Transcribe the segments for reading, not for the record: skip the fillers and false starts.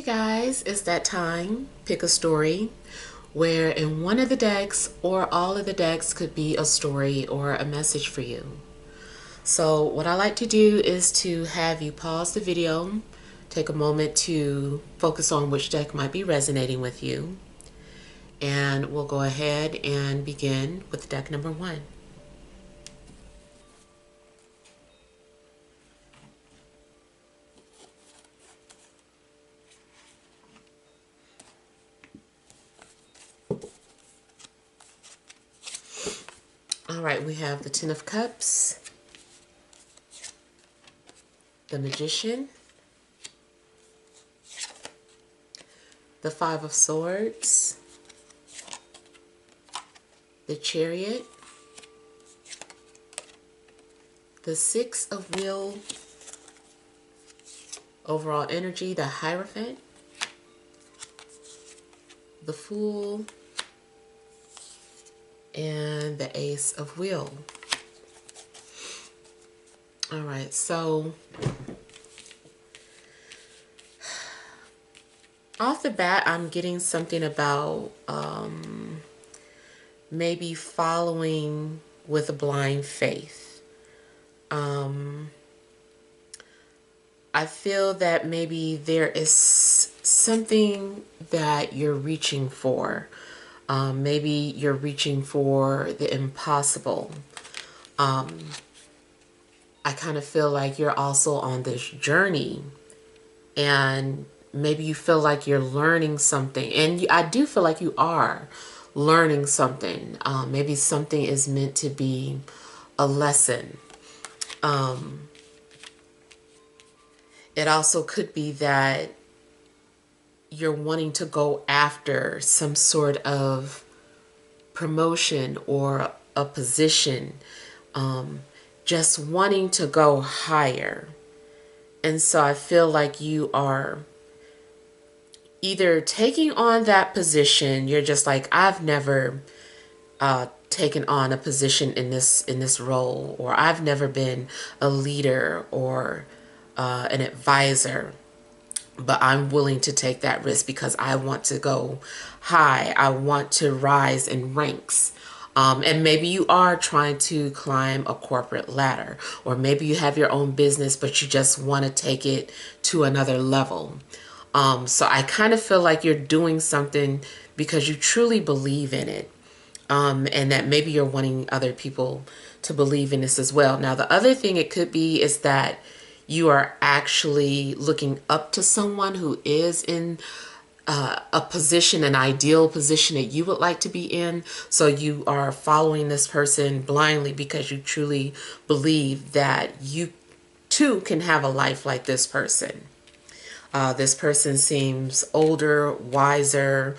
guys, it's that time. Pick a story where in one of the decks or all of the decks could be a story or a message for you. So what I like to do is to have you pause the video, take a moment to focus on which deck might be resonating with you, and we'll go ahead and begin with deck number 1. All right, we have the Ten of Cups, the Magician, the Five of Swords, the Chariot, the Six of Wheel, overall energy, the Hierophant, the Fool, and the Ace of Wheel. All right, so off the bat, I'm getting something about maybe following with a blind faith. I feel that maybe there is something that you're reaching for. Maybe you're reaching for the impossible. I kind of feel like you're also on this journey, and maybe you feel like you're learning something. And I do feel like you are learning something. Maybe something is meant to be a lesson. It also could be that you're wanting to go after some sort of promotion or a position, just wanting to go higher. And so I feel like you are either taking on that position. You're just like, I've never taken on a position in this role, or I've never been a leader or an advisor, but I'm willing to take that risk because I want to go high. I want to rise in ranks. And maybe you are trying to climb a corporate ladder, or maybe you have your own business, but you just want to take it to another level. So I kind of feel like you're doing something because you truly believe in it. And that maybe you're wanting other people to believe in this as well. Now, the other thing it could be is that you are actually looking up to someone who is in a position, an ideal position that you would like to be in. So you are following this person blindly because you truly believe that you too can have a life like this person. This person seems older, wiser.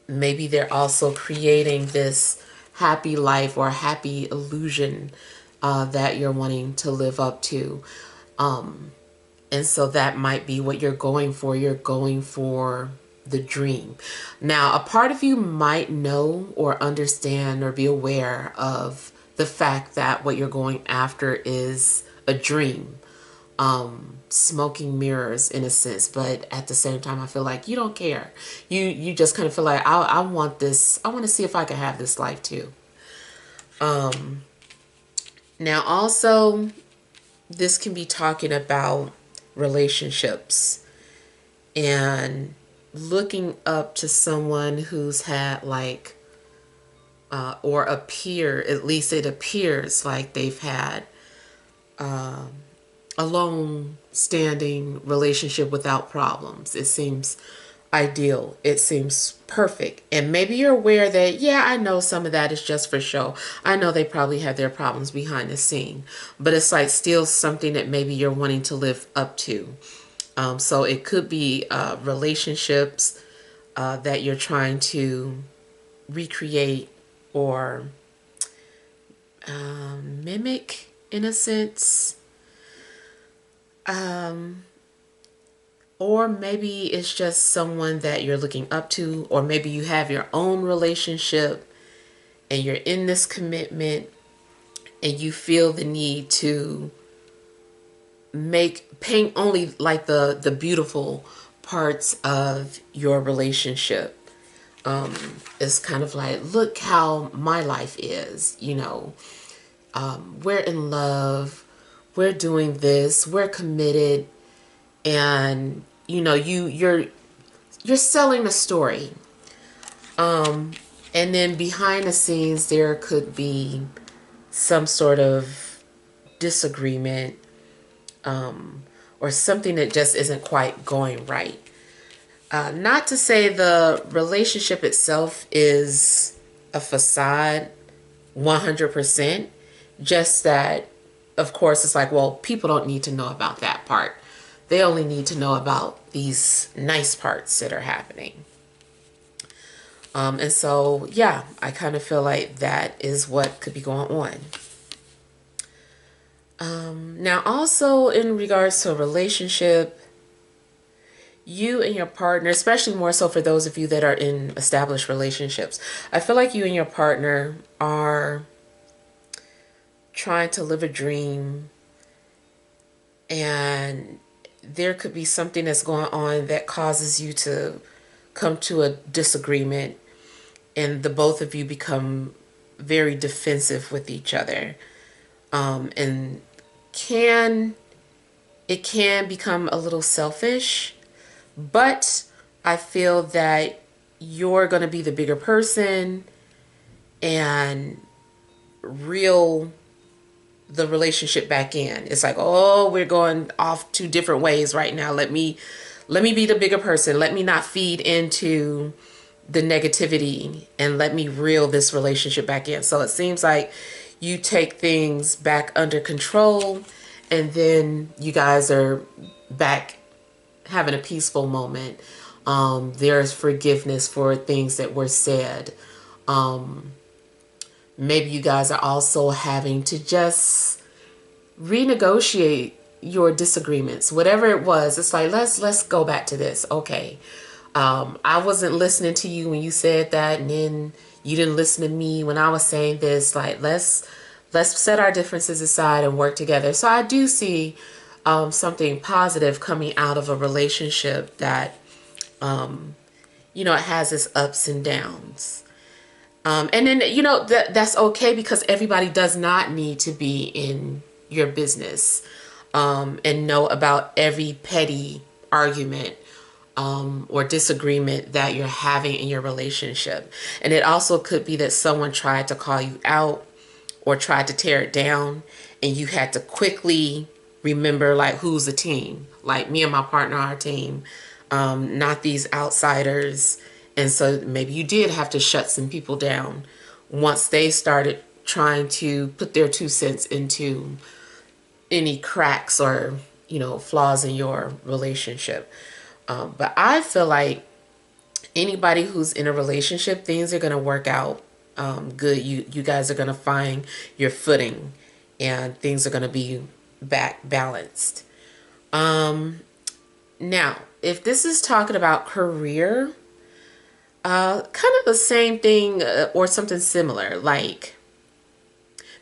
Maybe they're also creating this happy life or happy illusion that you're wanting to live up to. And so that might be what you're going for. You're going for the dream. Now, a part of you might know or understand or be aware of the fact that what you're going after is a dream. Smoking mirrors in a sense, but at the same time I feel like you don't care. You just kind of feel like I want this. I want to see if I can have this life too. Now also, this can be talking about relationships and looking up to someone who's had like or at least it appears like they've had a long-standing relationship without problems. It seems ideal. It seems perfect. And maybe you're aware that, yeah, I know some of that is just for show. I know they probably have their problems behind the scene, but it's like still something that maybe you're wanting to live up to. So it could be relationships that you're trying to recreate or mimic in a sense. Or maybe it's just someone that you're looking up to, or maybe you have your own relationship and you're in this commitment and you feel the need to paint only like the beautiful parts of your relationship. It's kind of like, look how my life is, you know. We're in love, we're doing this, we're committed, and you know, you're selling a story. And then behind the scenes there could be some sort of disagreement, or something that just isn't quite going right. Not to say the relationship itself is a facade 100%, just that, of course, it's like, well, people don't need to know about that part. They only need to know about these nice parts that are happening. And so, yeah, I kind of feel like that is what could be going on. Now, also in regards to a relationship, you and your partner, especially more so for those of you that are in established relationships, I feel like you and your partner are trying to live a dream, and there could be something that's going on that causes you to come to a disagreement, and the both of you become very defensive with each other. And can it can become a little selfish, but I feel that you're going to be the bigger person and reel the relationship back in. It's like, oh, we're going off two different ways right now. Let me be the bigger person. Let me not feed into the negativity, and let me reel this relationship back in. So it seems like you take things back under control, and then you guys are back having a peaceful moment. There's forgiveness for things that were said. Maybe you guys are also having to just renegotiate your disagreements, whatever it was. It's like, let's go back to this. Okay. I wasn't listening to you when you said that, and then you didn't listen to me when I was saying this. Like, let's set our differences aside and work together. So I do see something positive coming out of a relationship that, you know, it has its ups and downs. And then, you know, that's okay, because everybody does not need to be in your business and know about every petty argument or disagreement that you're having in your relationship. And it also could be that someone tried to call you out or tried to tear it down, and you had to quickly remember, like, who's a team. Like, me and my partner are a team, not these outsiders. And so maybe you did have to shut some people down once they started trying to put their 2 cents into any cracks or, you know, flaws in your relationship. But I feel like anybody who's in a relationship, things are going to work out good. You guys are going to find your footing, and things are going to be back balanced. Now, if this is talking about career, kind of the same thing or something similar. Like,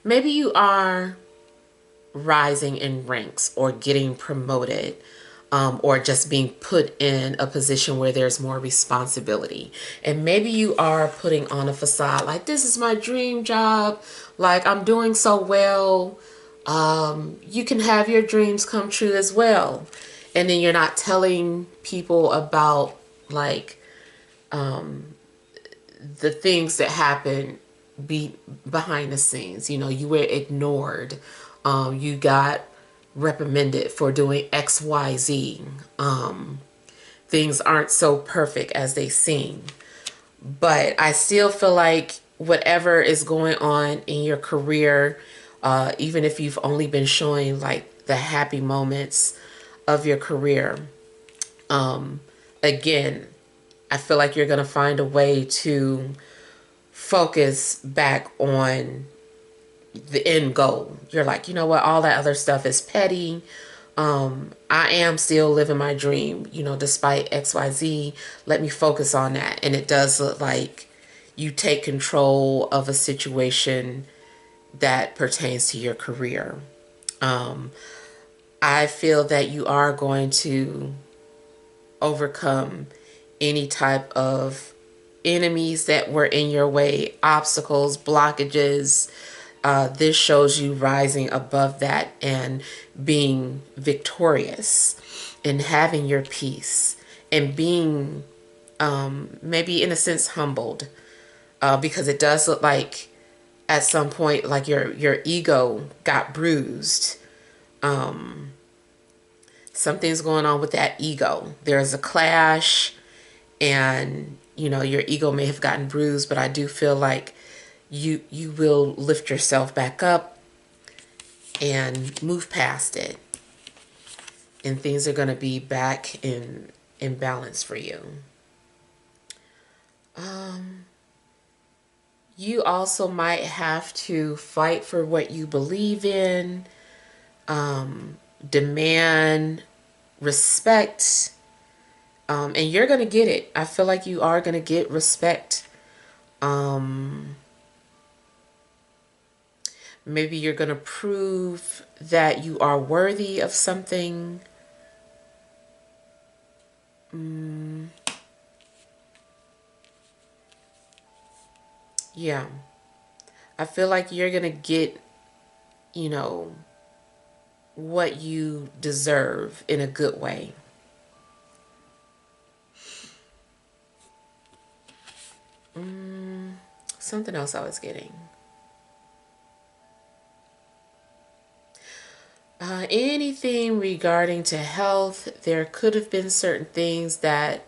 maybe you are rising in ranks or getting promoted, or just being put in a position where there's more responsibility. And maybe you are putting on a facade like, this is my dream job, like, I'm doing so well. You can have your dreams come true as well. And then you're not telling people about, like, the things that happen behind the scenes. You know, you were ignored. You got reprimanded for doing XYZ. Things aren't so perfect as they seem. But I still feel like whatever is going on in your career, even if you've only been showing like the happy moments of your career, again, I feel like you're going to find a way to focus back on the end goal. You're like, you know what, all that other stuff is petty. I am still living my dream, you know, despite XYZ. Let me focus on that. And it does look like you take control of a situation that pertains to your career. I feel that you are going to overcome any type of enemies that were in your way, obstacles, blockages. This shows you rising above that and being victorious and having your peace and being maybe in a sense humbled, because it does look like at some point like your ego got bruised. Something's going on with that ego. There's a clash, and your ego may have gotten bruised, but I do feel like you will lift yourself back up and move past it, and things are going to be back in balance for you. You also might have to fight for what you believe in, demand respect, and you're going to get it. I feel like you are going to get respect. Maybe you're going to prove that you are worthy of something. Yeah. I feel like you're going to get, what you deserve in a good way. Something else I was getting. Anything regarding to health, there could have been certain things that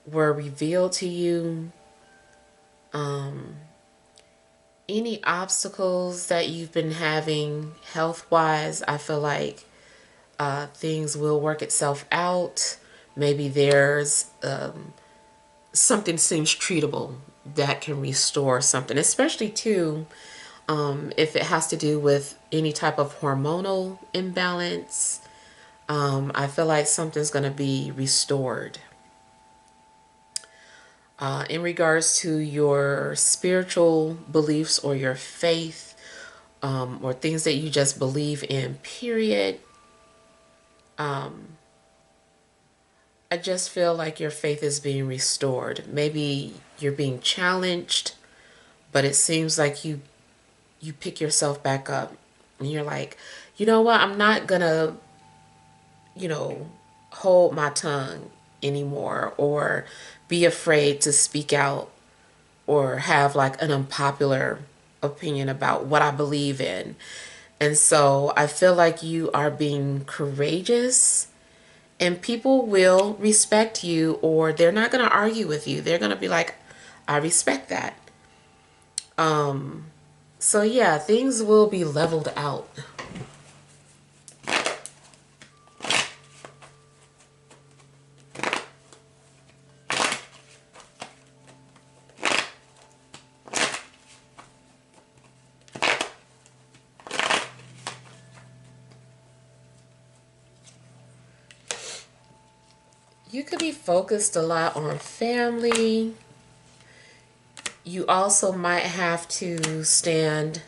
were revealed to you. Any obstacles that you've been having health-wise, I feel like things will work itself out. Maybe there's something seems treatable that can restore something, especially too if it has to do with any type of hormonal imbalance. I feel like something's going to be restored. In regards to your spiritual beliefs or your faith, or things that you just believe in, period, I just feel like your faith is being restored. Maybe you're being challenged, but it seems like you pick yourself back up and you're like, you know what, I'm not gonna, hold my tongue anymore or be afraid to speak out or have like an unpopular opinion about what I believe in. And so I feel like you are being courageous, and people will respect you, or they're not going to argue with you. They're going to be like, I respect that. So yeah, things will be leveled out. You could be focused a lot on family. You also might have to stand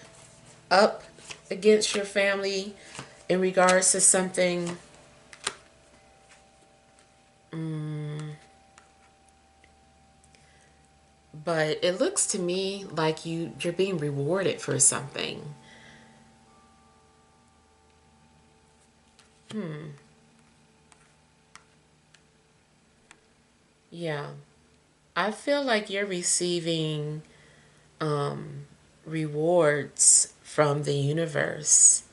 up against your family in regards to something. But it looks to me like you're being rewarded for something. Yeah. I feel like you're receiving rewards from the universe,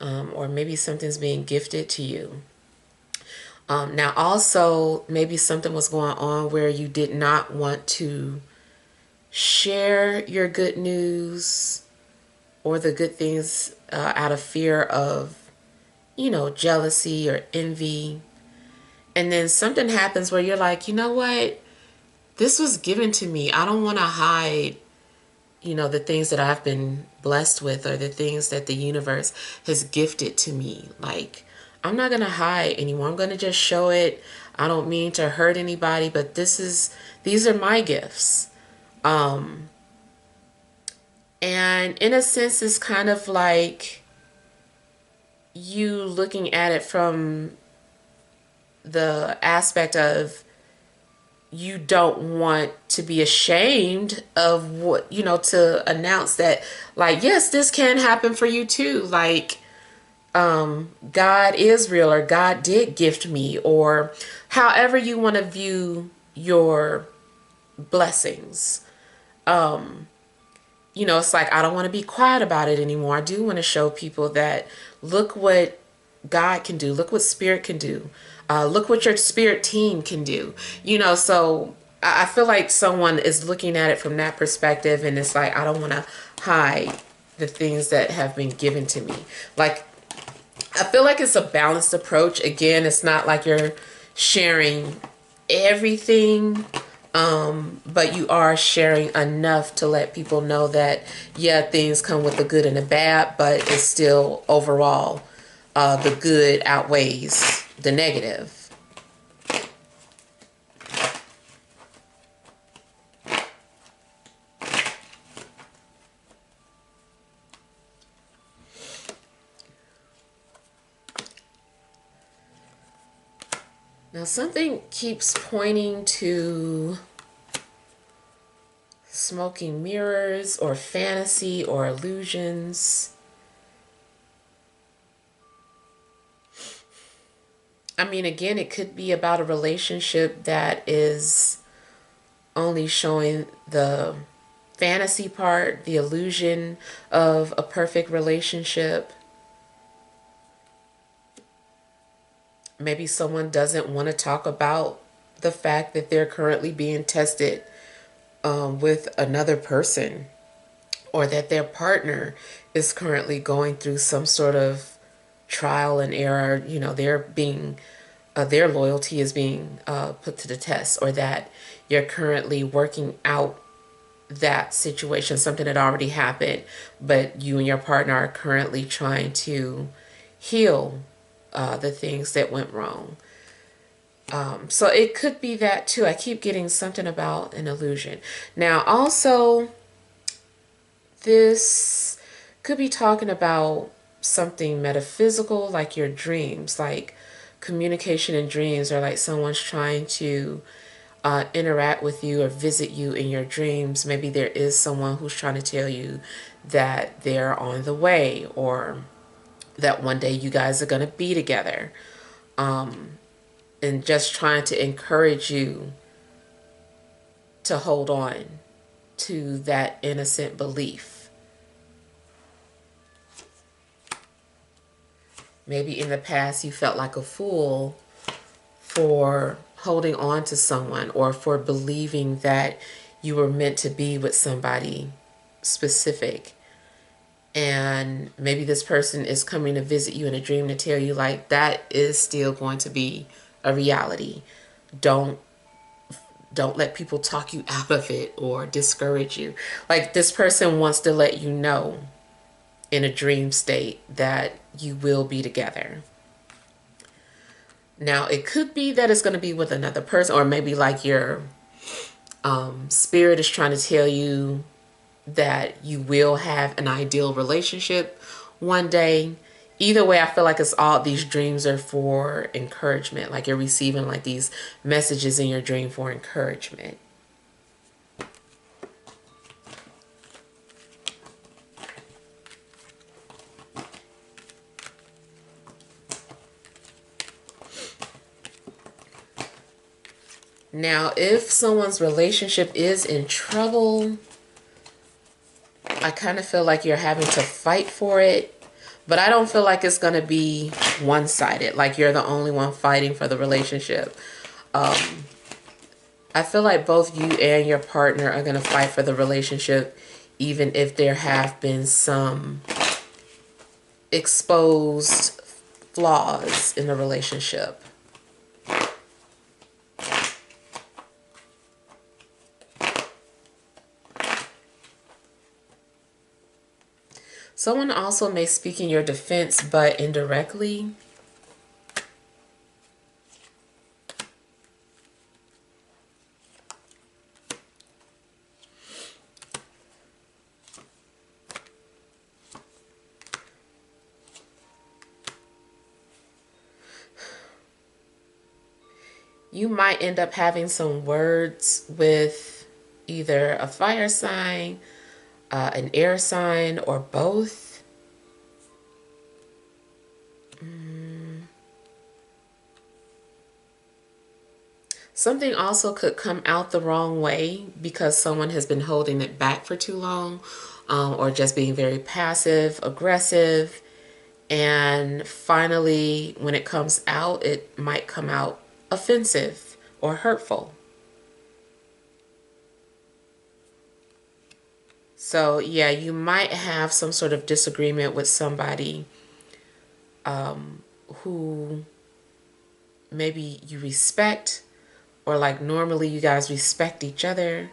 or maybe something's being gifted to you. Now, also, maybe something was going on where you did not want to share your good news or the good things out of fear of, jealousy or envy. And then something happens where you're like, you know what? This was given to me. I don't want to hide, the things that I've been blessed with or the things that the universe has gifted to me. Like, I'm not going to hide anymore. I'm going to just show it. I don't mean to hurt anybody, but these are my gifts. And in a sense, it's kind of like you looking at it from the aspect of you don't want to be ashamed of what, to announce that, like, yes, this can happen for you too. Like, God is real, or God did gift me, or however you want to view your blessings. It's like, I don't want to be quiet about it anymore. I do want to show people that, look what God can do. Look what spirit can do. Look what your spirit team can do. So I feel like someone is looking at it from that perspective, and it's like, I don't want to hide the things that have been given to me. Like, I feel like it's a balanced approach. Again, it's not like you're sharing everything, but you are sharing enough to let people know that, yeah, things come with the good and the bad, but it's still overall, the good outweighs the negative. Now, something keeps pointing to smoking mirrors or fantasy or illusions. I mean, again, it could be about a relationship that is only showing the fantasy part, the illusion of a perfect relationship. Maybe someone doesn't want to talk about the fact that they're currently being tested with another person, or that their partner is currently going through some sort of trial and error. They're being their loyalty is being put to the test, or that you're currently working out that situation, something that already happened, but you and your partner are currently trying to heal the things that went wrong. So it could be that too. I keep getting something about an illusion. Now, also, this could be talking about something metaphysical, like your dreams, like communication in dreams, or like someone's trying to interact with you or visit you in your dreams. Maybe there is someone who's trying to tell you that they're on the way, or that one day you guys are going to be together, and just trying to encourage you to hold on to that innocent belief. Maybe in the past you felt like a fool for holding on to someone, or for believing that you were meant to be with somebody specific. And maybe this person is coming to visit you in a dream to tell you, like, that is still going to be a reality. Don't let people talk you out of it or discourage you. Like, this person wants to let you know in a dream state that you will be together. Now, it could be that it's going to be with another person, or maybe like your spirit is trying to tell you that you will have an ideal relationship one day. Either way, I feel like it's all, these dreams are for encouragement. Like, you're receiving like these messages in your dream for encouragement. Now, if someone's relationship is in trouble, I kind of feel like you're having to fight for it. But I don't feel like it's going to be one-sided, like you're the only one fighting for the relationship. I feel like both you and your partner are going to fight for the relationship, even if there have been some exposed flaws in the relationship. Someone also may speak in your defense, but indirectly. You might end up having some words with either a fire sign, an air sign, or both. Something also could come out the wrong way because someone has been holding it back for too long, or just being very passive, aggressive. And finally, when it comes out, it might come out offensive or hurtful. So, yeah, you might have some sort of disagreement with somebody who maybe you respect, or like normally you guys respect each other,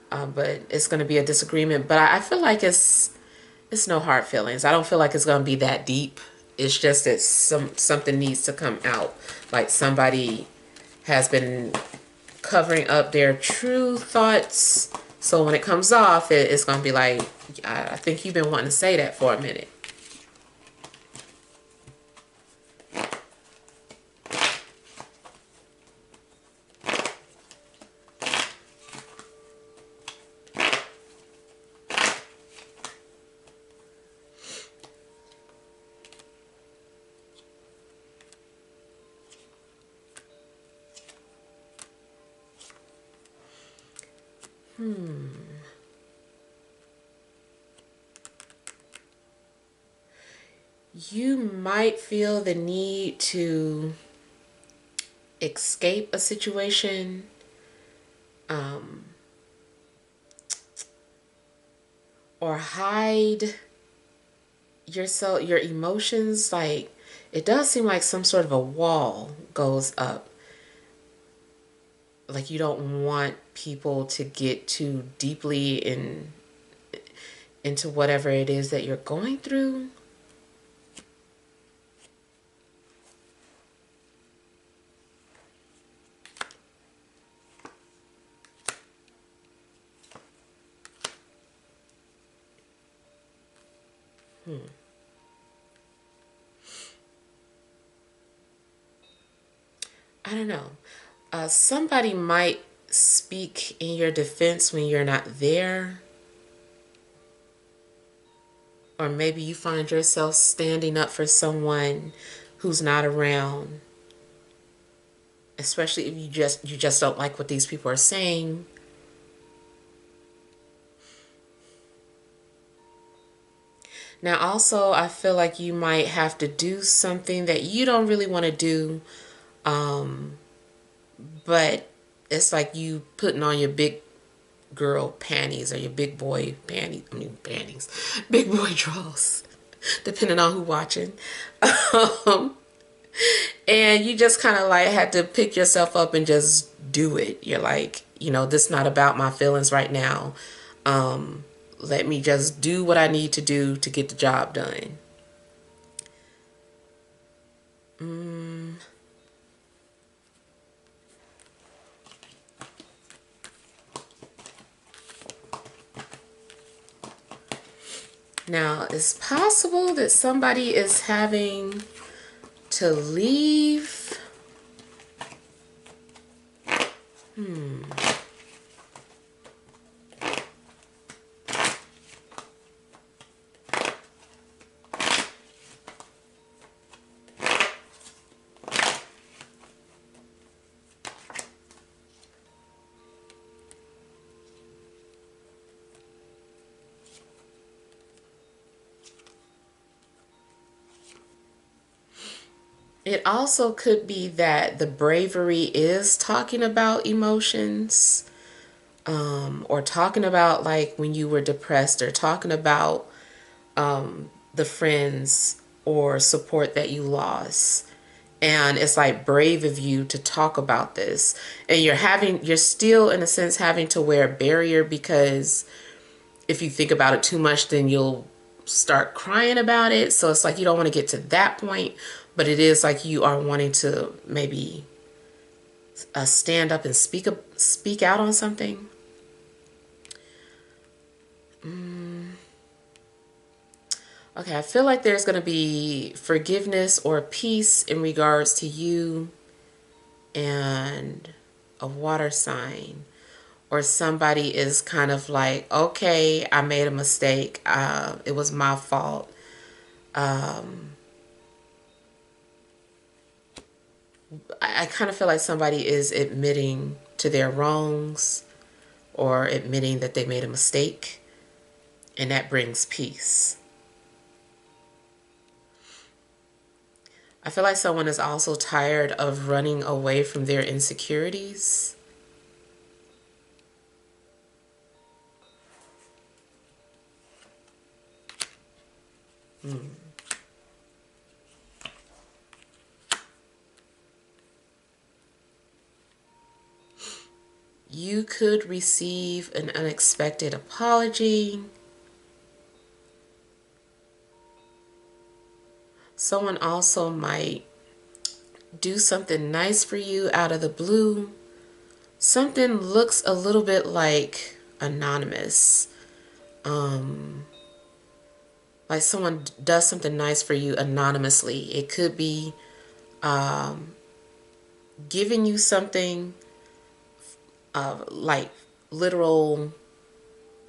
but it's going to be a disagreement. But I feel like it's no hard feelings. I don't feel like it's going to be that deep. It's just that something needs to come out. Like somebody has been covering up their true thoughts. So when it comes off, it's going to be like, I think you've been wanting to say that for a minute. You might feel the need to escape a situation, or hide yourself, your emotions. Like, it does seem like some sort of a wall goes up. Like you don't want people to get too deeply into whatever it is that you're going through. I don't know. Somebody might speak in your defense when you're not there. Or maybe you find yourself standing up for someone who's not around. Especially if you just don't like what these people are saying. Now also, I feel like you might have to do something that you don't really want to do. But it's like you putting on your big girl panties or your big boy panties. I mean panties. Big boy drawers. Depending on who watching. And you just kind of like had to pick yourself up and just do it. You're like, this is not about my feelings right now. Let me just do what I need to do to get the job done. Now, it's possible that somebody is having to leave. It also could be that the bravery is talking about emotions, or talking about like when you were depressed, or talking about the friends or support that you lost. And it's like brave of you to talk about this. And you're still in a sense having to wear a barrier, because if you think about it too much, then you'll start crying about it. So it's like you don't want to get to that point, but it is like you are wanting to maybe stand up and speak out on something. Okay, I feel like there's going to be forgiveness or peace in regards to you and a water sign, or somebody is kind of like, okay, I made a mistake. It was my fault. I kind of feel like somebody is admitting to their wrongs or admitting that they made a mistake, and that brings peace. I feel like someone is also tired of running away from their insecurities. You could receive an unexpected apology. Someone also might do something nice for you out of the blue. Something looks a little bit like anonymous. Like someone does something nice for you anonymously. It could be giving you something like literal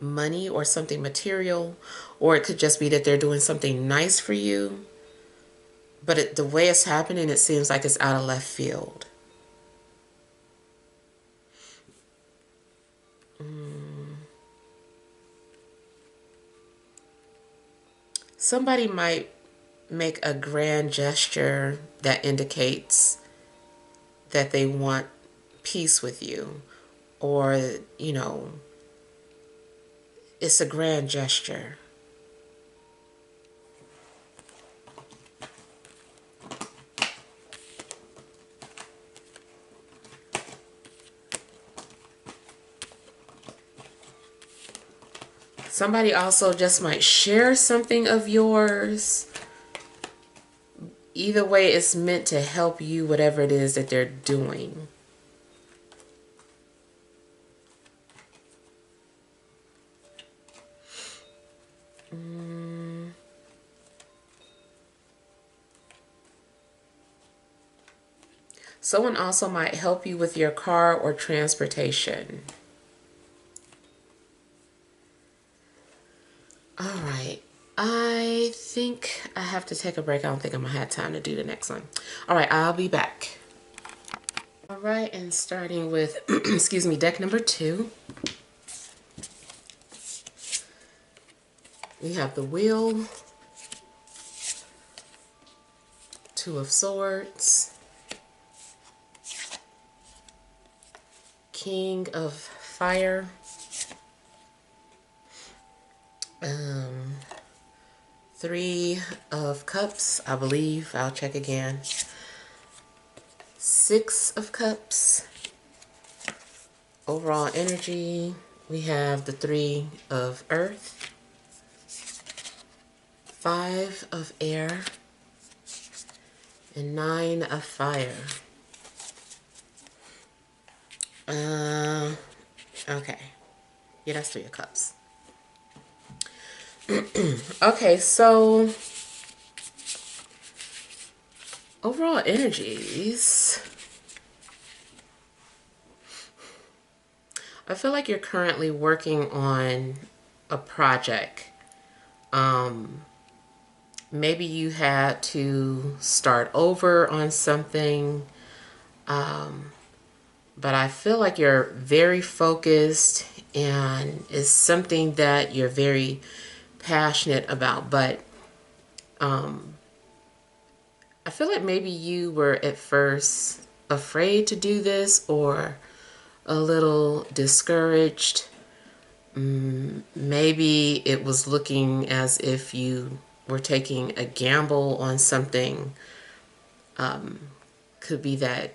money or something material, or it could just be that they're doing something nice for you. But the way it's happening, it seems like it's out of left field. Somebody might make a grand gesture that indicates that they want peace with you, or, it's a grand gesture. Somebody also just might share something of yours. Either way, it's meant to help you, whatever it is that they're doing. Someone also might help you with your car or transportation. All right. I think I have to take a break. I don't think I'm going to have time to do the next one. All right. I'll be back. All right. And starting with, excuse me, deck number 2. We have the Wheel, 2 of Swords, King of Fire, 3 of Cups, I believe. I'll check again. 6 of Cups. Overall energy, we have the 3 of Earth, 5 of Air, and 9 of Fire. Okay. Yeah, that's 3 of Cups. Okay, so overall energies. I feel like you're currently working on a project. Maybe you had to start over on something. But I feel like you're very focused and it's something that you're very passionate about. But I feel like maybe you were at first afraid to do this or a little discouraged. Maybe it was looking as if you were taking a gamble on something. Could be that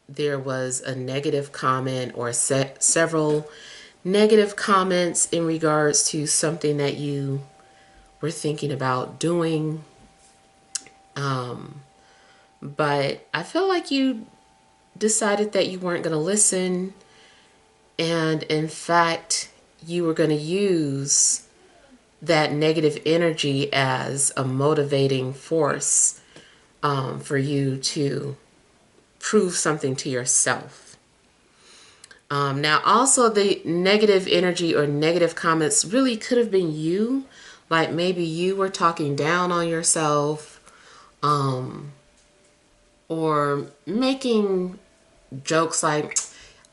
there was a negative comment or several negative comments in regards to something that you were thinking about doing. But I feel like you decided that you weren't going to listen. And in fact, you were going to use that negative energy as a motivating force for you to prove something to yourself. Now, also the negative energy or negative comments really could have been you. Like maybe you were talking down on yourself, or making jokes like,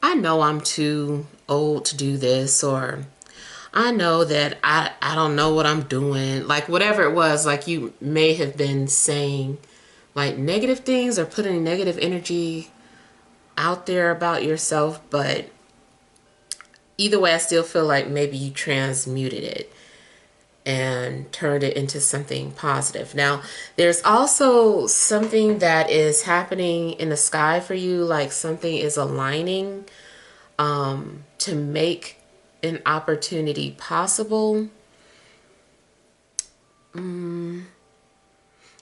I know I'm too old to do this, or I know that I don't know what I'm doing. Like whatever it was, like you may have been saying like negative things or putting negative energy out there about yourself, but either way, I still feel like maybe you transmuted it and turned it into something positive. Now, there's also something that is happening in the sky for you, like something is aligning to make an opportunity possible.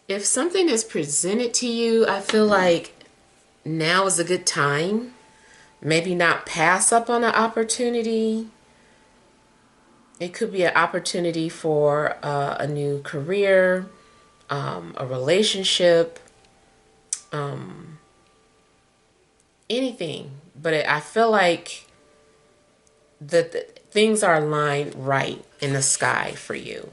If something is presented to you, I feel like now is a good time. Maybe not pass up on an opportunity. It could be an opportunity for a new career, a relationship, anything. But I feel like the things are aligned right in the sky for you.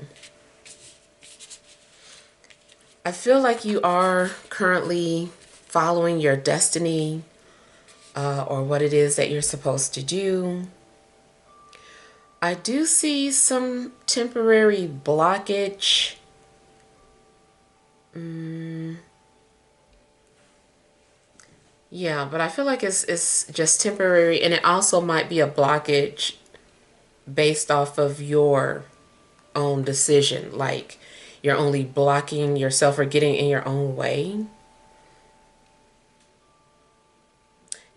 I feel like you are currently following your destiny, or what it is that you're supposed to do. I do see some temporary blockage. Yeah, but I feel like it's just temporary, and it also might be a blockage based off of your own decision. Like you're only blocking yourself or getting in your own way.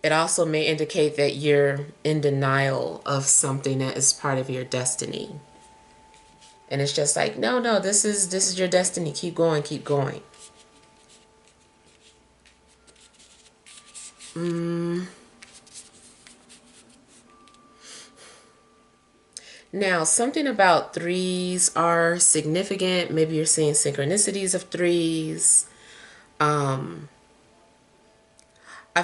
It also may indicate that you're in denial of something that is part of your destiny. And it's just like, no, this is your destiny. Keep going, keep going. Now, something about threes are significant. Maybe you're seeing synchronicities of threes. I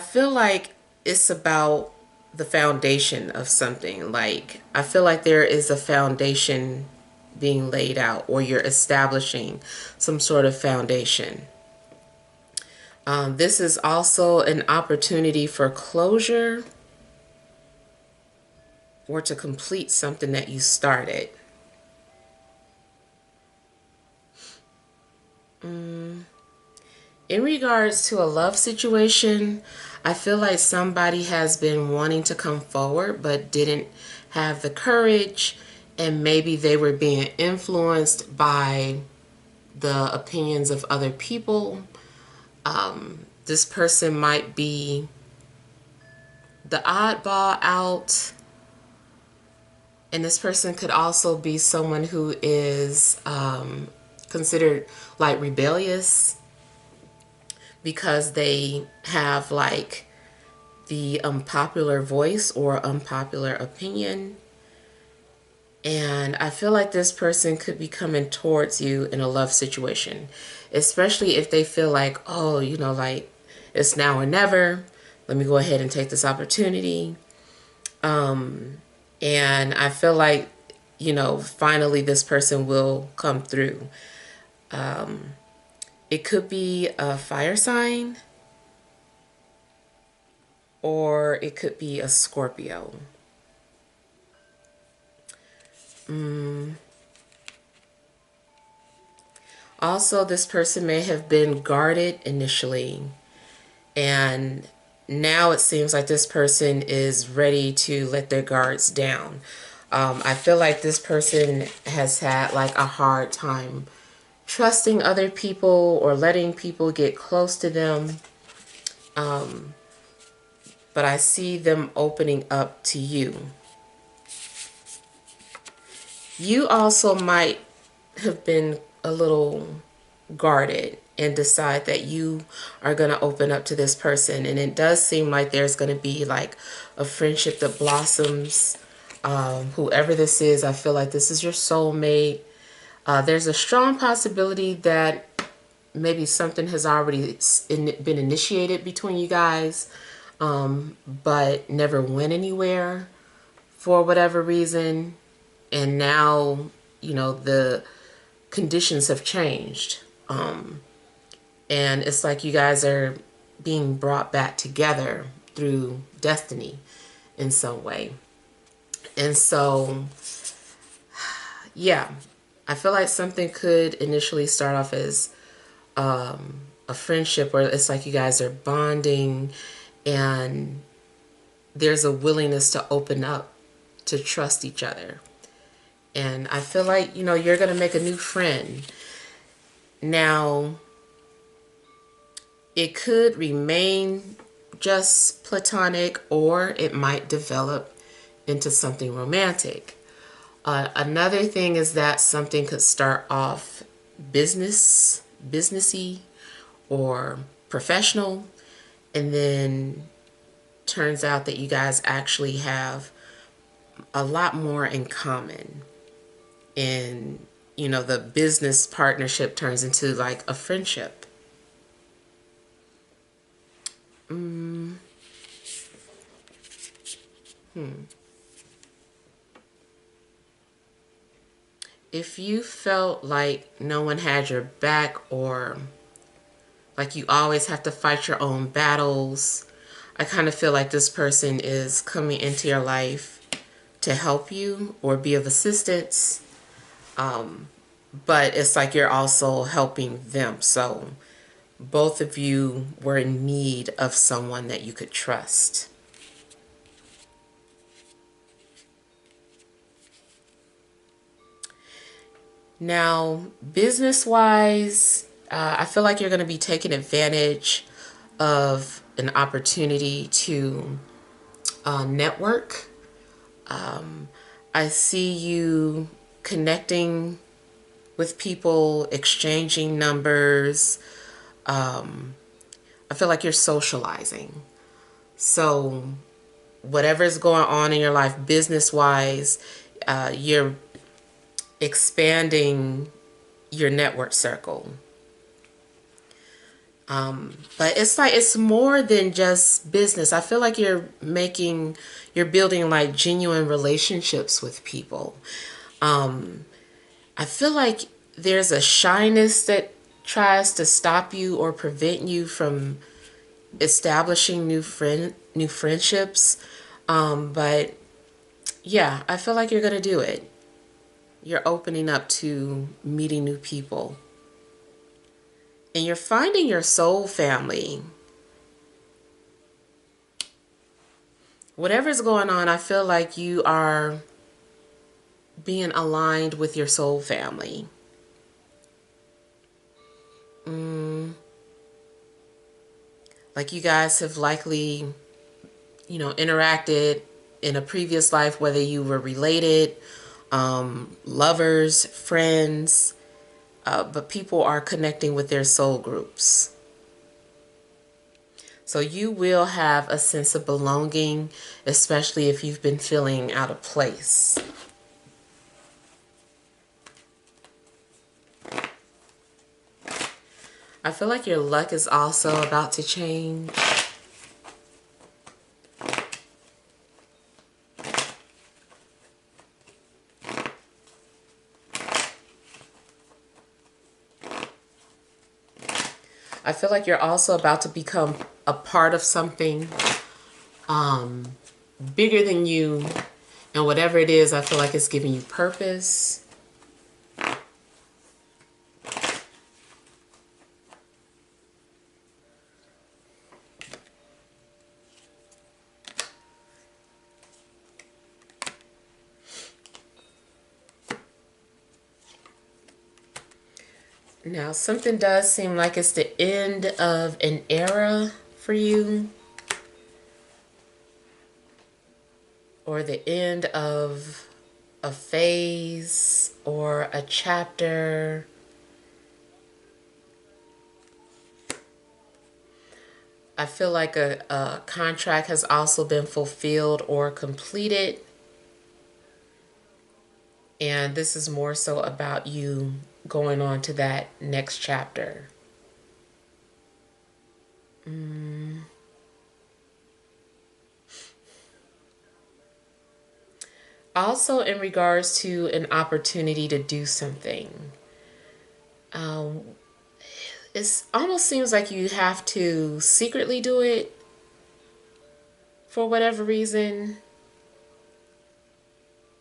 feel like it's about the foundation of something. Like, I feel like there is a foundation being laid out, or you're establishing some sort of foundation. This is also an opportunity for closure or to complete something that you started. In regards to a love situation, I feel like somebody has been wanting to come forward but didn't have the courage, and maybe they were being influenced by the opinions of other people. This person might be the oddball out, and this person could also be someone who is considered like rebellious, because they have like the unpopular voice or unpopular opinion. And I feel like this person could be coming towards you in a love situation, especially if they feel like, oh, like it's now or never. Let me go ahead and take this opportunity. And I feel like, finally this person will come through. It could be a fire sign, or it could be a Scorpio. Also, this person may have been guarded initially, and now it seems like this person is ready to let their guards down. I feel like this person has had like a hard time trusting other people or letting people get close to them. But I see them opening up to you. You also might have been a little guarded and decide that you are going to open up to this person. And it does seem like there's going to be like a friendship that blossoms. Whoever this is, I feel like this is your soulmate. There's a strong possibility that maybe something has already been initiated between you guys, but never went anywhere for whatever reason. And now, you know, the conditions have changed. And it's like you guys are being brought back together through destiny in some way. And so, yeah, I feel like something could initially start off as a friendship where it's like you guys are bonding and there's a willingness to open up, to trust each other. And I feel like, you know, you're going to make a new friend. Now, it could remain just platonic, or it might develop into something romantic. Another thing is that something could start off businessy or professional, and then turns out that you guys actually have a lot more in common. And, you know, the business partnership turns into like a friendship. If you felt like no one had your back, or like you always have to fight your own battles, I kind of feel like this person is coming into your life to help you or be of assistance. But it's like you're also helping them. So both of you were in need of someone that you could trust. Now, business-wise, I feel like you're going to be taking advantage of an opportunity to network. I see you connecting with people, exchanging numbers. I feel like you're socializing. So whatever's going on in your life business-wise, you're expanding your network circle. But it's like, it's more than just business. I feel like you're building like genuine relationships with people. I feel like there's a shyness that tries to stop you or prevent you from establishing new friendships. But yeah, I feel like you're going to do it. You're opening up to meeting new people. And you're finding your soul family. Whatever's going on, I feel like you are being aligned with your soul family. Like you guys have likely, you know, interacted in a previous life, whether you were related, lovers, friends, but people are connecting with their soul groups. So you will have a sense of belonging, especially if you've been feeling out of place. I feel like your luck is also about to change. I feel like you're also about to become a part of something bigger than you. And whatever it is, I feel like it's giving you purpose. Now, something does seem like it's the end of an era for you, or the end of a phase or a chapter. I feel like a contract has also been fulfilled or completed. And this is more so about you going on to that next chapter. Also, in regards to an opportunity to do something, it almost seems like you have to secretly do it for whatever reason.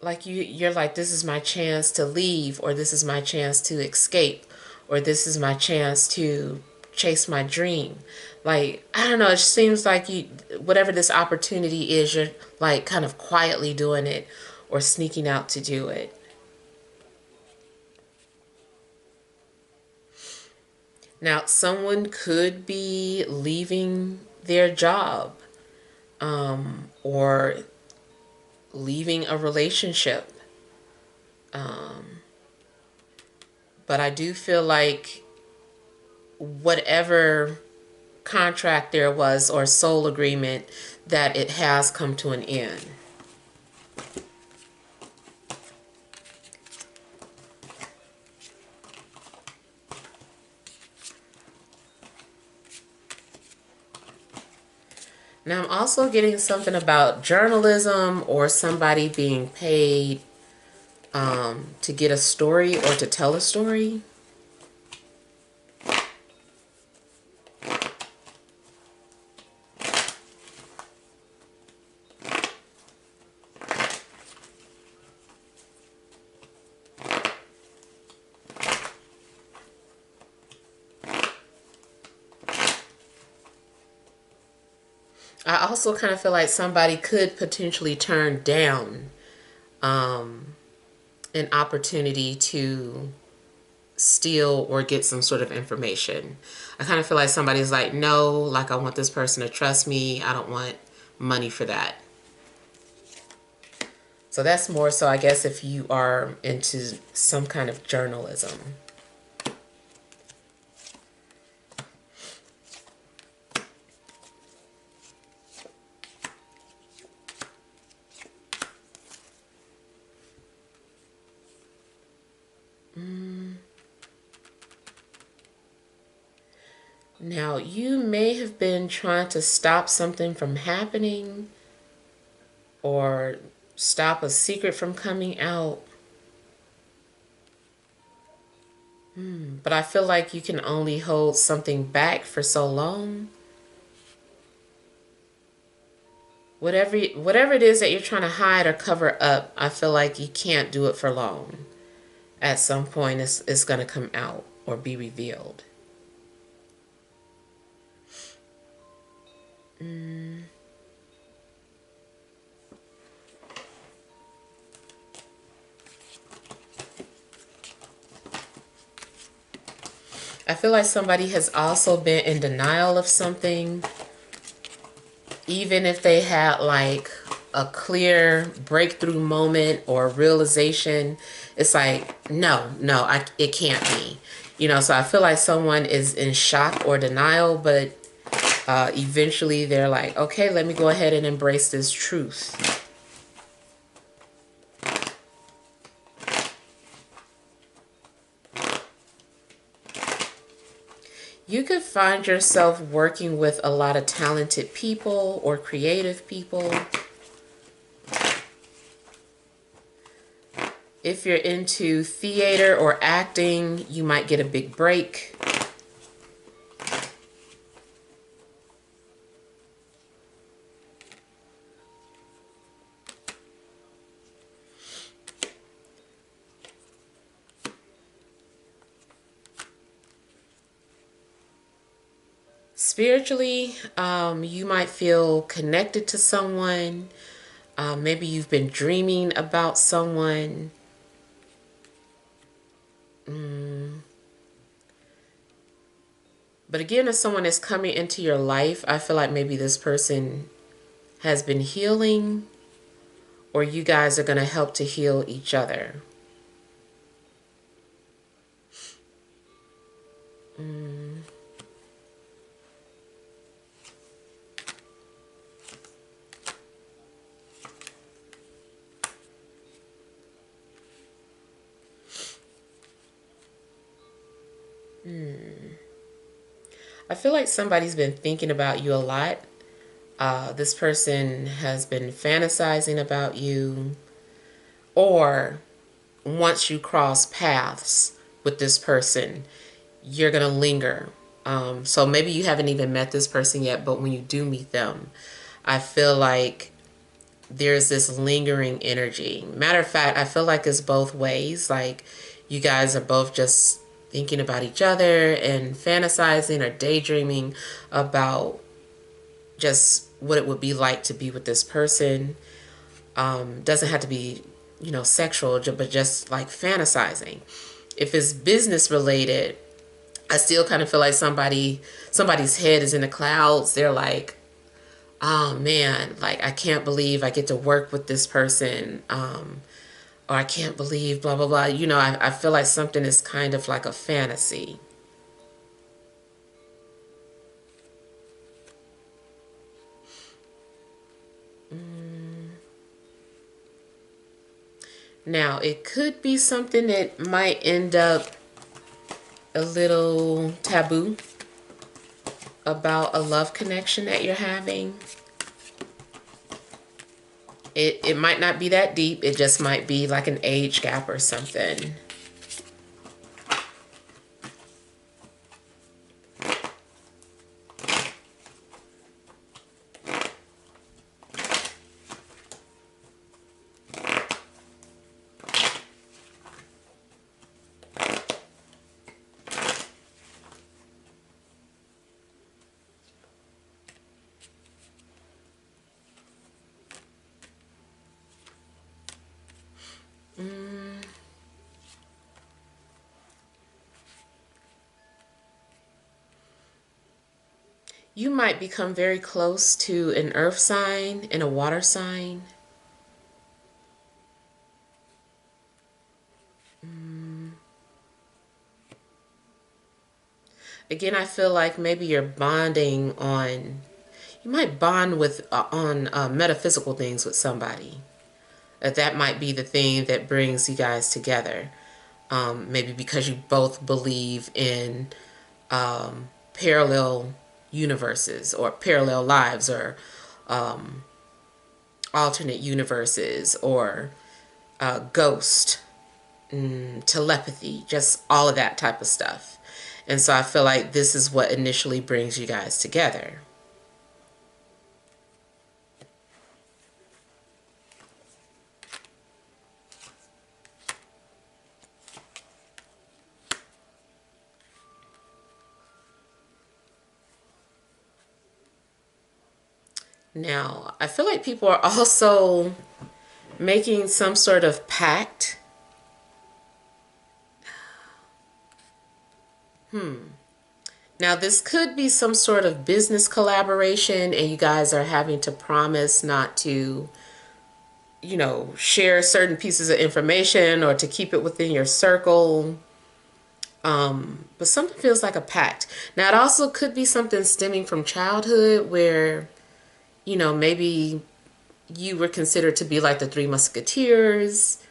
Like you're like, this is my chance to leave, or this is my chance to escape, or this is my chance to chase my dream. Like, I don't know, it seems like you, whatever this opportunity is, you're like kind of quietly doing it or sneaking out to do it. Now, someone could be leaving their job, or leaving a relationship. But I do feel like whatever contract there was or soul agreement, that it has come to an end. Now I'm also getting something about journalism or somebody being paid to get a story or to tell a story. I also kind of feel like somebody could potentially turn down an opportunity to steal or get some sort of information. I kind of feel like somebody's like, no, like I want this person to trust me. I don't want money for that. So that's more so, I guess, if you are into some kind of journalism. Now, you may have been trying to stop something from happening or stop a secret from coming out. But I feel like you can only hold something back for so long. Whatever it is that you're trying to hide or cover up, I feel like you can't do it for long. At some point, it's going to come out or be revealed. I feel like somebody has also been in denial of something, even if they had like a clear breakthrough moment or realization. It's like, no, it can't be. So I feel like someone is in shock or denial, but eventually they're like, okay, let me go ahead and embrace this truth. You could find yourself working with a lot of talented people or creative people. If you're into theater or acting, you might get a big break. Spiritually, you might feel connected to someone. Maybe you've been dreaming about someone. But again, if someone is coming into your life, I feel like maybe this person has been healing, or you guys are going to help to heal each other. I feel like somebody's been thinking about you a lot. This person has been fantasizing about you, or once you cross paths with this person, you're going to linger. So maybe you haven't even met this person yet, but when you do meet them, I feel like there's this lingering energy. Matter of fact, I feel like it's both ways. Like you guys are both just thinking about each other and fantasizing or daydreaming about just what it would be like to be with this person. Doesn't have to be, sexual, but just like fantasizing. If it's business related, I still kind of feel like somebody's head is in the clouds. They're like, oh man, like I can't believe I get to work with this person. Or I can't believe blah blah blah. I feel like something is kind of like a fantasy. Now it could be something that might end up a little taboo about a love connection that you're having. It might not be that deep. It just might be like an age gap or something. You might become very close to an earth sign and a water sign. Again, I feel like maybe you're bonding on, you might bond with on metaphysical things with somebody. That might be the thing that brings you guys together. Maybe because you both believe in parallel universes or parallel lives or alternate universes or ghost, telepathy, just all of that type of stuff. And so I feel like this is what initially brings you guys together. Now, I feel like people are also making some sort of pact. Now, this could be some sort of business collaboration, and you guys are having to promise not to, share certain pieces of information or to keep it within your circle. But something feels like a pact. Now, it also could be something stemming from childhood where, maybe you were considered to be like the Three Musketeers,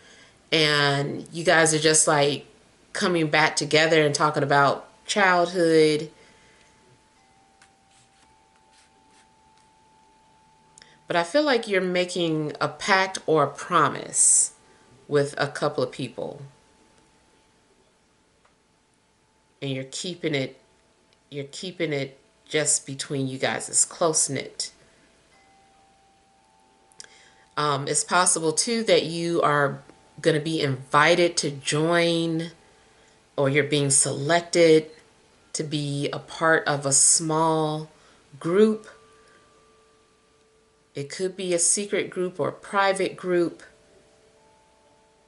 and you guys are just like coming back together and talking about childhood. But I feel like you're making a pact or a promise with a couple of people, and you're keeping it just between you guys. It's close knit. It's possible too that you are going to be invited to join, or you're being selected to be a part of a small group. It could be a secret group or a private group,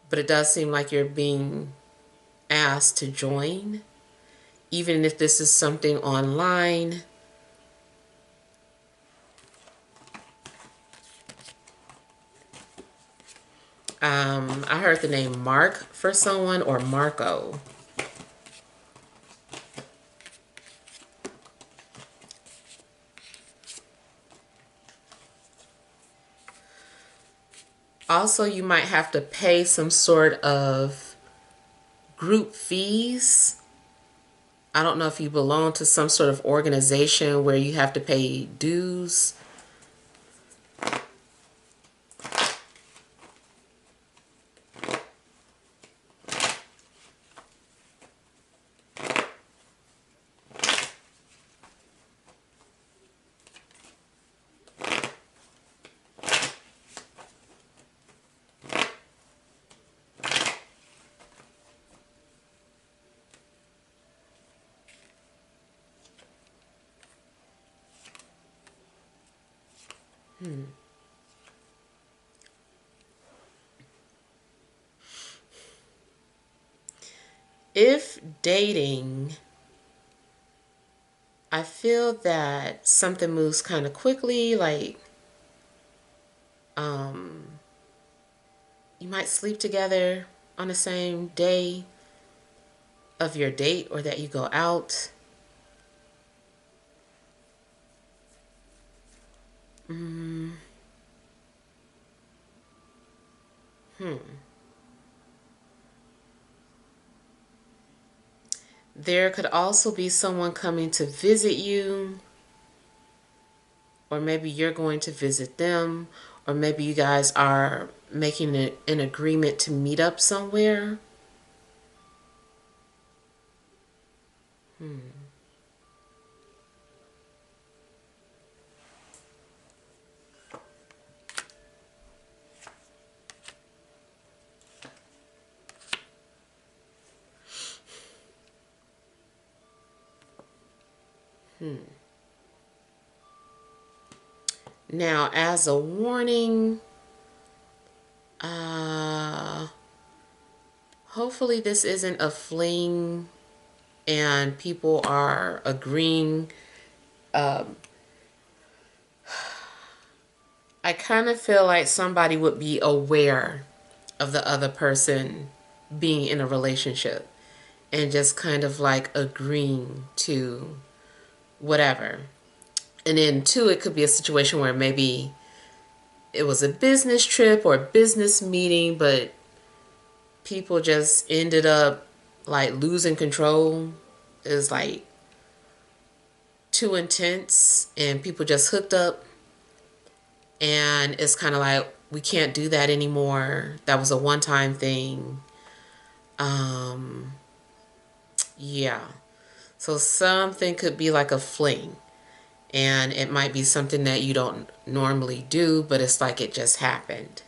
but it does seem like you're being asked to join, even if this is something online. I heard the name Mark for someone, or Marco. Also, you might have to pay some sort of group fees I don't know if you belong to some sort of organization where you have to pay dues. If dating, I feel that something moves kind of quickly, like you might sleep together on the same day of your date or that you go out. Mm, There could also be someone coming to visit you, or maybe you're going to visit them, or maybe you guys are making an agreement to meet up somewhere. Now, as a warning, uh, hopefully this isn't a fling and people are agreeing. I kind of feel like somebody would be aware of the other person being in a relationship and just kind of like agreeing to whatever. And then, two, it could be a situation where maybe it was a business trip or a business meeting, but people just ended up like losing control. It was like too intense and people just hooked up, and it's kind of like, we can't do that anymore. That was a one-time thing. Um, yeah. So something could be like a fling, and it might be something that you don't normally do, but it's like it just happened.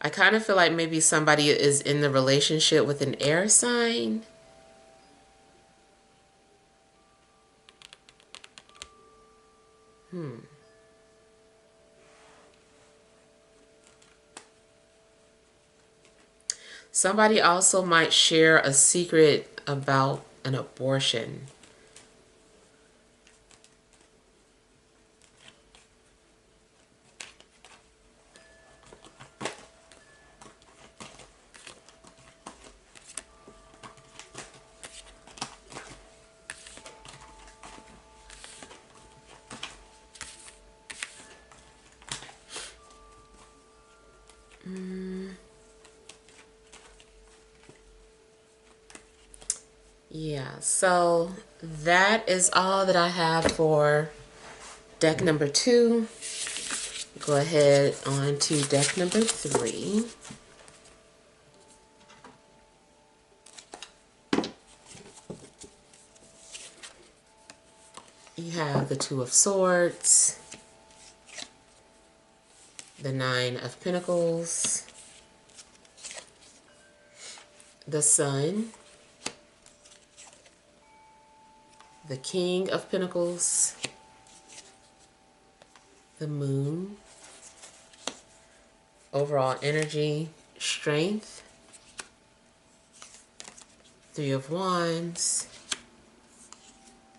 I kind of feel like maybe somebody is in the relationship with an air sign. Somebody also might share a secret about an abortion. Yeah, so that is all that I have for deck number 2. Go ahead on to deck number 3. You have the Two of Swords, the Nine of Pentacles, the Sun, the King of Pentacles, the Moon, overall energy, strength, Three of Wands,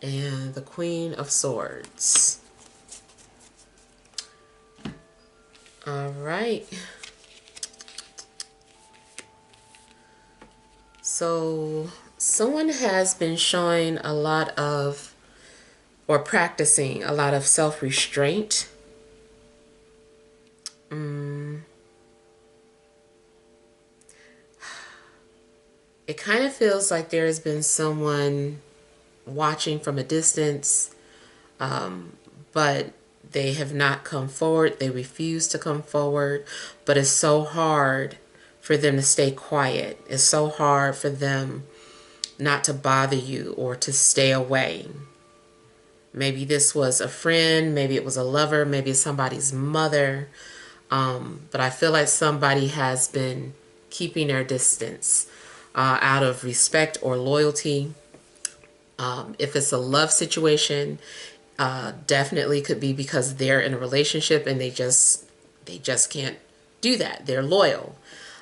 and the Queen of Swords. All right. So someone has been showing a lot of, or practicing a lot of self-restraint. It kind of feels like there has been someone watching from a distance, but they have not come forward. They refuse to come forward, but it's so hard for them to stay quiet. It's so hard for them not to bother you or to stay away. Maybe this was a friend, maybe it was a lover, maybe it's somebody's mother. But I feel like somebody has been keeping their distance out of respect or loyalty. If it's a love situation, definitely could be because they're in a relationship and they just can't do that. They're loyal.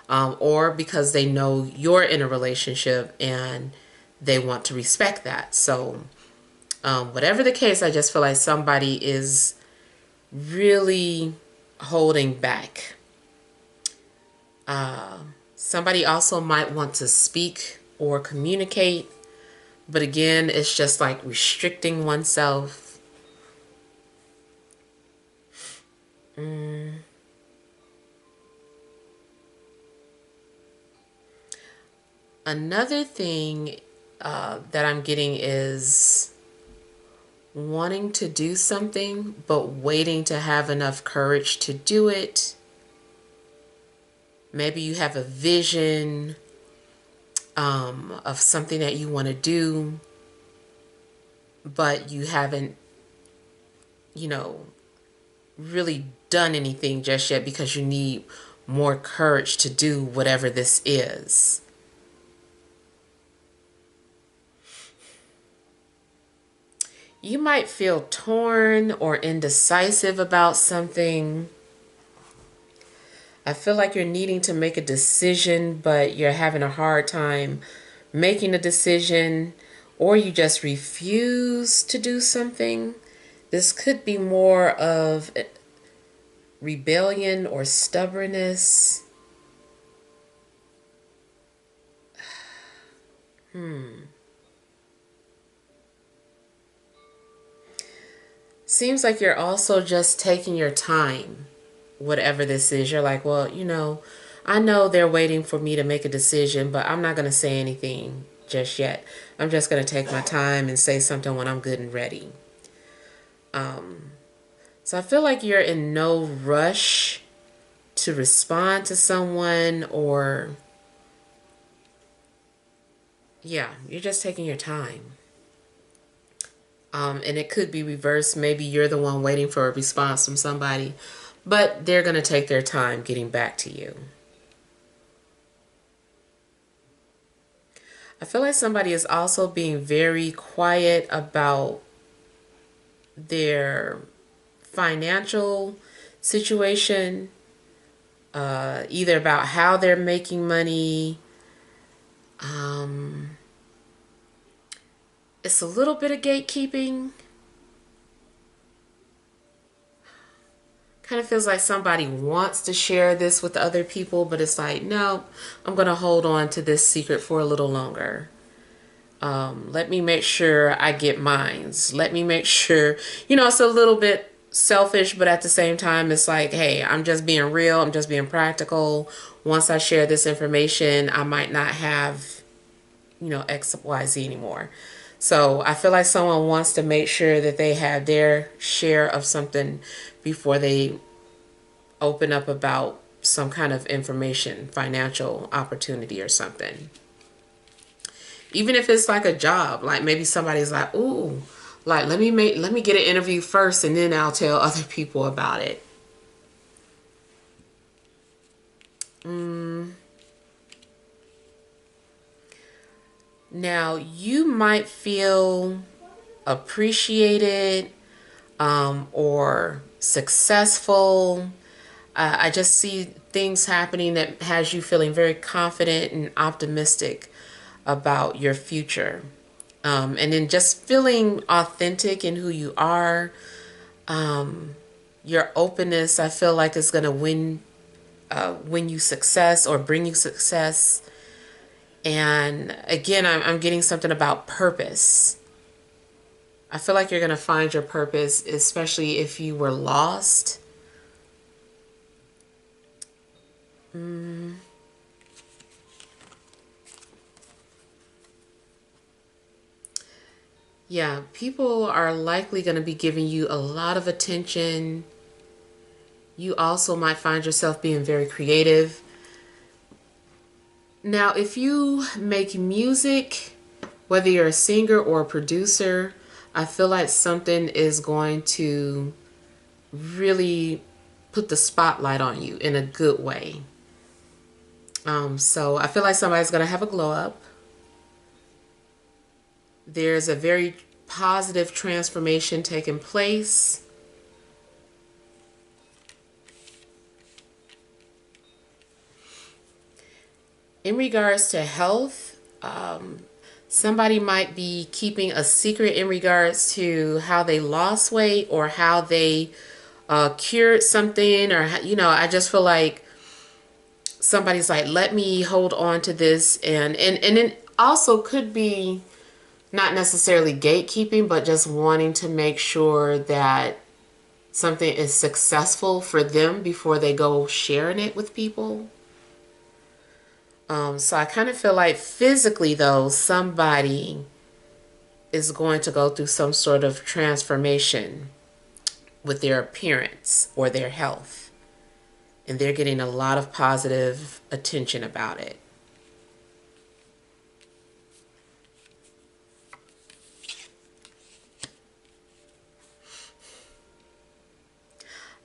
Or because they know you're in a relationship and they want to respect that. So whatever the case, I just feel like somebody is really holding back. Somebody also might want to speak or communicate, but again, it's just like restricting oneself. Another thing that I'm getting is wanting to do something, but waiting to have enough courage to do it. Maybe you have a vision of something that you want to do, but you haven't, really done anything just yet because you need more courage to do whatever this is. You might feel torn or indecisive about something. I feel like you're needing to make a decision, but you're having a hard time making a decision, or you just refuse to do something. This could be more of rebellion or stubbornness. Seems like you're also just taking your time, whatever this is. You're like, well, I know they're waiting for me to make a decision, but I'm not going to say anything just yet. I'm just going to take my time and say something when I'm good and ready. So I feel like you're in no rush to respond to someone, or, yeah, you're just taking your time. And it could be reversed. Maybe you're the one waiting for a response from somebody, but they're going to take their time getting back to you. I feel like somebody is also being very quiet about their financial situation, either about how they're making money. It's a little bit of gatekeeping. Kind of feels like somebody wants to share this with other people, but it's like, no, I'm going to hold on to this secret for a little longer. Let me make sure I get mines. Let me make sure, it's a little bit selfish, but at the same time, it's like, hey, I'm just being real. I'm just being practical. Once I share this information, I might not have, X, Y, Z anymore. So I feel like someone wants to make sure that they have their share of something before they open up about some kind of information, financial opportunity or something. Even if it's like a job, like maybe somebody's like, ooh, like let me get an interview first and then I'll tell other people about it. Now you might feel appreciated or successful. I just see things happening that has you feeling very confident and optimistic about your future. And then just feeling authentic in who you are. Your openness, I feel like, is going to win you success or bring you success. And again, I'm getting something about purpose. I feel like you're going to find your purpose, especially if you were lost. Yeah, people are likely going to be giving you a lot of attention. You also might find yourself being very creative. Now, if you make music, whether you're a singer or a producer, I feel like something is going to really put the spotlight on you in a good way. So I feel like somebody's going to have a glow up. There's a very positive transformation taking place. In regards to health, somebody might be keeping a secret in regards to how they lost weight or how they cured something, or I just feel like somebody's like, let me hold on to this, and it also could be not necessarily gatekeeping, but just wanting to make sure that something is successful for them before they go sharing it with people. So I kind of feel like physically, though, somebody is going to go through some sort of transformation with their appearance or their health. And they're getting a lot of positive attention about it.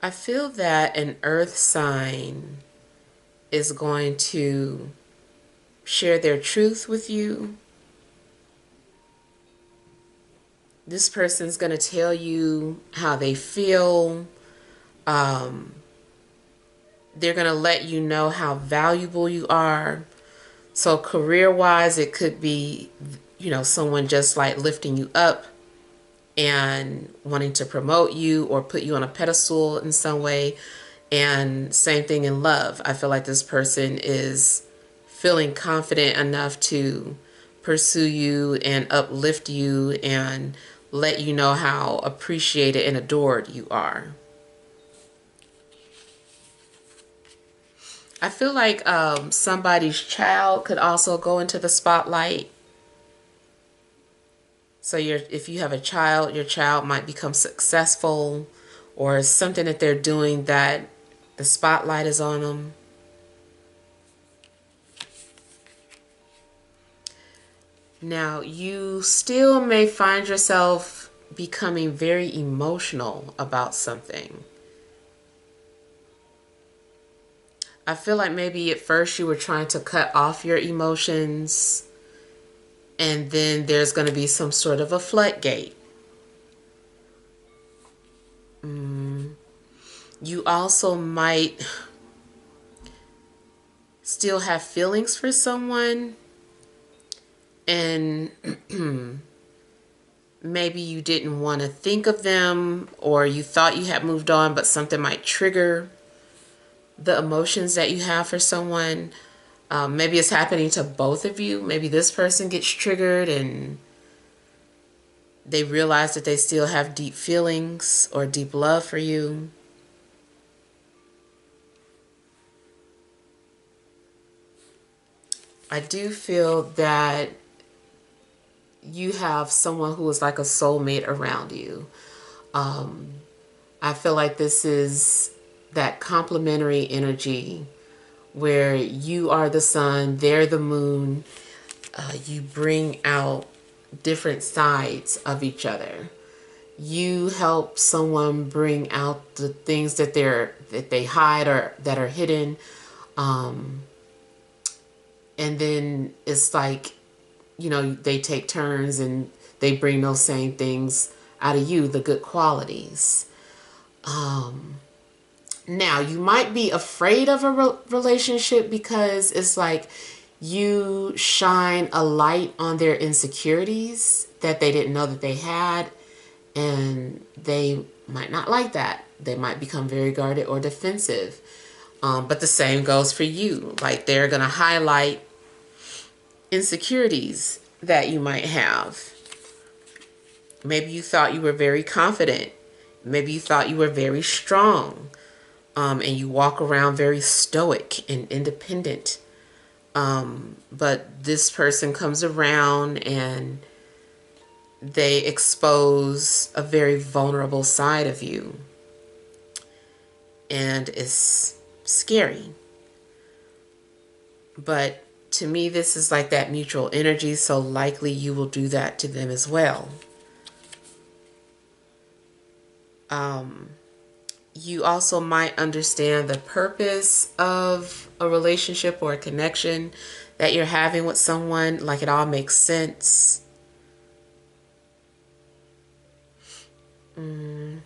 I feel that an earth sign is going to share their truth with you. This person's going to tell you how they feel. They're going to let you know how valuable you are. So career-wise, it could be, someone just like lifting you up and wanting to promote you or put you on a pedestal in some way. And same thing in love. I feel like this person is feeling confident enough to pursue you and uplift you and let you know how appreciated and adored you are. I feel like somebody's child could also go into the spotlight. So if you have a child, your child might become successful, or something that they're doing that the spotlight is on them. Now, you still may find yourself becoming very emotional about something. I feel like maybe at first you were trying to cut off your emotions, and then there's going to be some sort of a floodgate. You also might still have feelings for someone, and maybe you didn't want to think of them, or you thought you had moved on, but something might trigger the emotions that you have for someone. Maybe it's happening to both of you. Maybe this person gets triggered and they realize that they still have deep feelings or deep love for you. I do feel that you have someone who is like a soulmate around you. I feel like this is that complementary energy where you are the sun, they're the moon. You bring out different sides of each other. You help someone bring out the things that they hide or that are hidden. And then it's like, they take turns and they bring those same things out of you, the good qualities. Now, you might be afraid of a relationship because it's like you shine a light on their insecurities that they didn't know that they had, and they might not like that. They might become very guarded or defensive. But the same goes for you. Like, they're going to highlight insecurities that you might have. Maybe you thought you were very confident. Maybe you thought you were very strong. And you walk around very stoic and independent. But this person comes around and they expose a very vulnerable side of you, and it's scary. But to me, this is like that mutual energy, so likely you will do that to them as well. You also might understand the purpose of a relationship or a connection that you're having with someone, like it all makes sense. In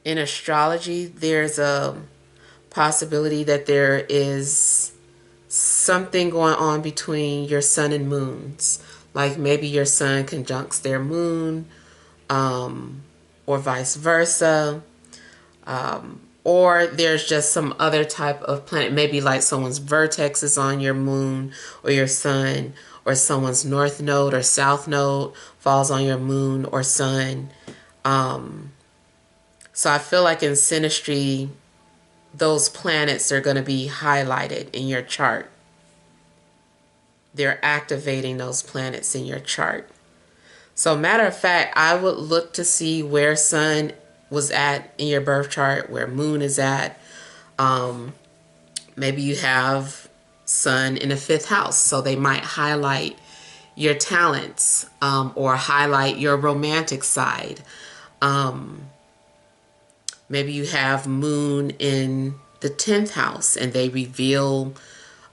astrology, there's a possibility that there is something going on between your sun and moons. Like maybe your sun conjuncts their moon, or vice versa. Or there's just some other type of planet. Maybe like someone's vertex is on your moon or your sun, or someone's north node or south node falls on your moon or sun. So I feel like in synastry, those planets are going to be highlighted in your chart. They're activating those planets in your chart. So matter of fact, I would look to see where sun was at in your birth chart, where moon is at. Maybe you have sun in the 5th house, so they might highlight your talents, or highlight your romantic side. Maybe you have moon in the 10th house and they reveal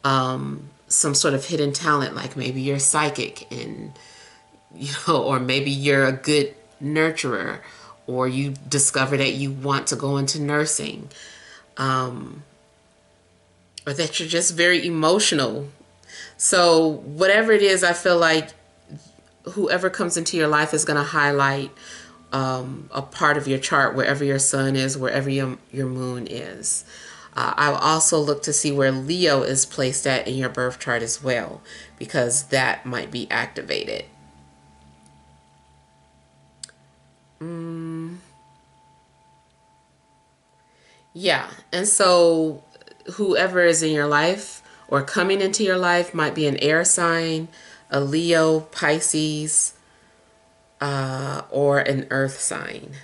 some sort of hidden talent, like maybe you're psychic, and or maybe you're a good nurturer, or you discover that you want to go into nursing, or that you're just very emotional. So whatever it is, I feel like whoever comes into your life is going to highlight a part of your chart, wherever your sun is, wherever your moon is. I'll also look to see where Leo is placed at in your birth chart as well, because that might be activated. Yeah, and so whoever is in your life or coming into your life might be an air sign, a Leo, Pisces, or an earth sign.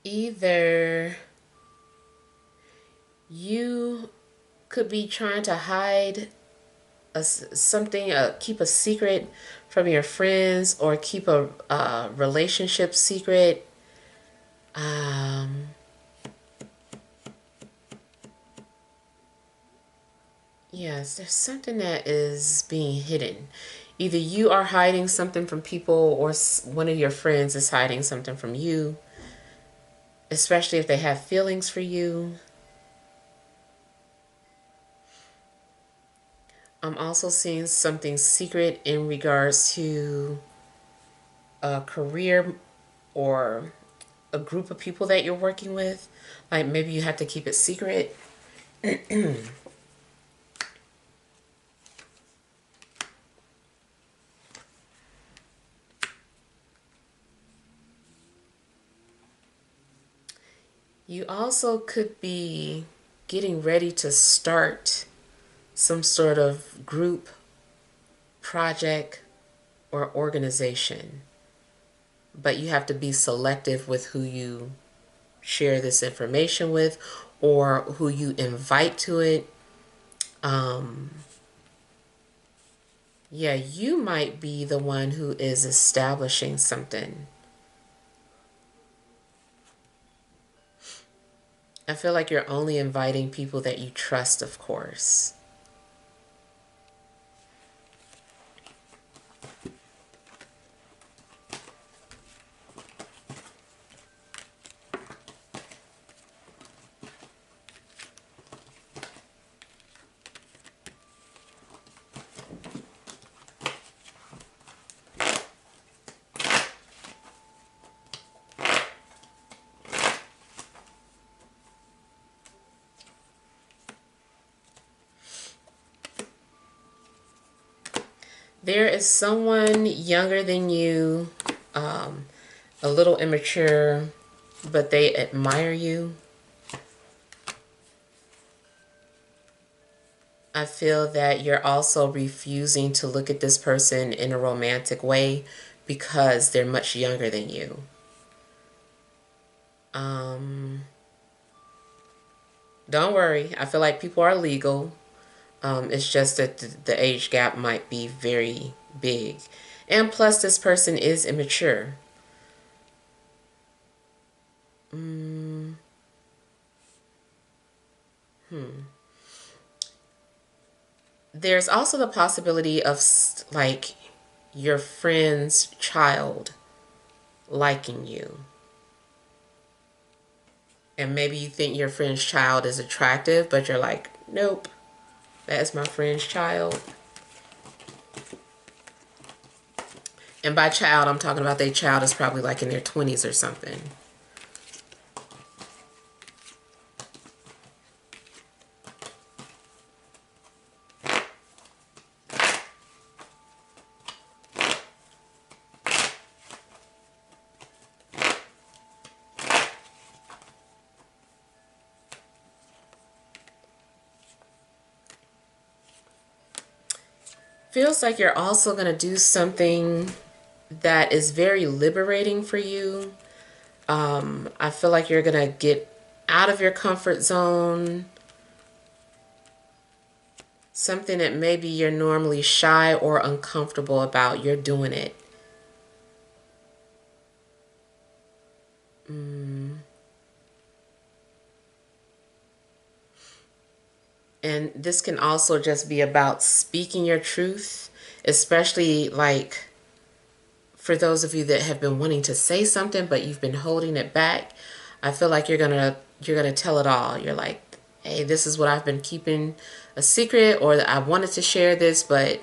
Either you could be trying to hide something, keep a secret from your friends, or keep a relationship secret. Yes, there's something that is being hidden. Either you are hiding something from people, or one of your friends is hiding something from you, especially if they have feelings for you. I'm also seeing something secret in regards to a career or a group of people that you're working with. Like maybe you have to keep it secret. You also could be getting ready to start some sort of group, project, or organization. But you have to be selective with who you share this information with, or who you invite to it. Yeah, you might be the one who is establishing something. I feel like you're only inviting people that you trust, of course. There is someone younger than you, a little immature, but they admire you. I feel that you're also refusing to look at this person in a romantic way because they're much younger than you. Don't worry. I feel like people are legal. It's just that the age gap might be very big. And plus, this person is immature. There's also the possibility of like your friend's child liking you. And maybe you think your friend's child is attractive, but you're like, nope, that is my friend's child. And by child, I'm talking about their child is probably like in their 20s or something. Feels like you're also going to do something that is very liberating for you. I feel like you're going to get out of your comfort zone. Something that maybe you're normally shy or uncomfortable about, you're doing it. And this can also just be about speaking your truth, especially like for those of you that have been wanting to say something but you've been holding it back. I feel like you're gonna tell it all. You're like, hey, this is what I've been keeping a secret, or I wanted to share this, but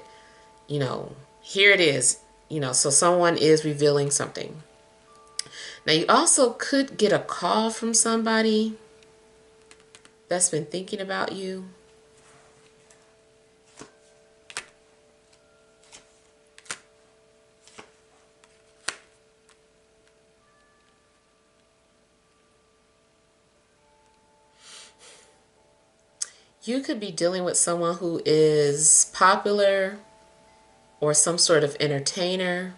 you know, here it is. You know, so someone is revealing something. Now you also could get a call from somebody that's been thinking about you. You could be dealing with someone who is popular or some sort of entertainer.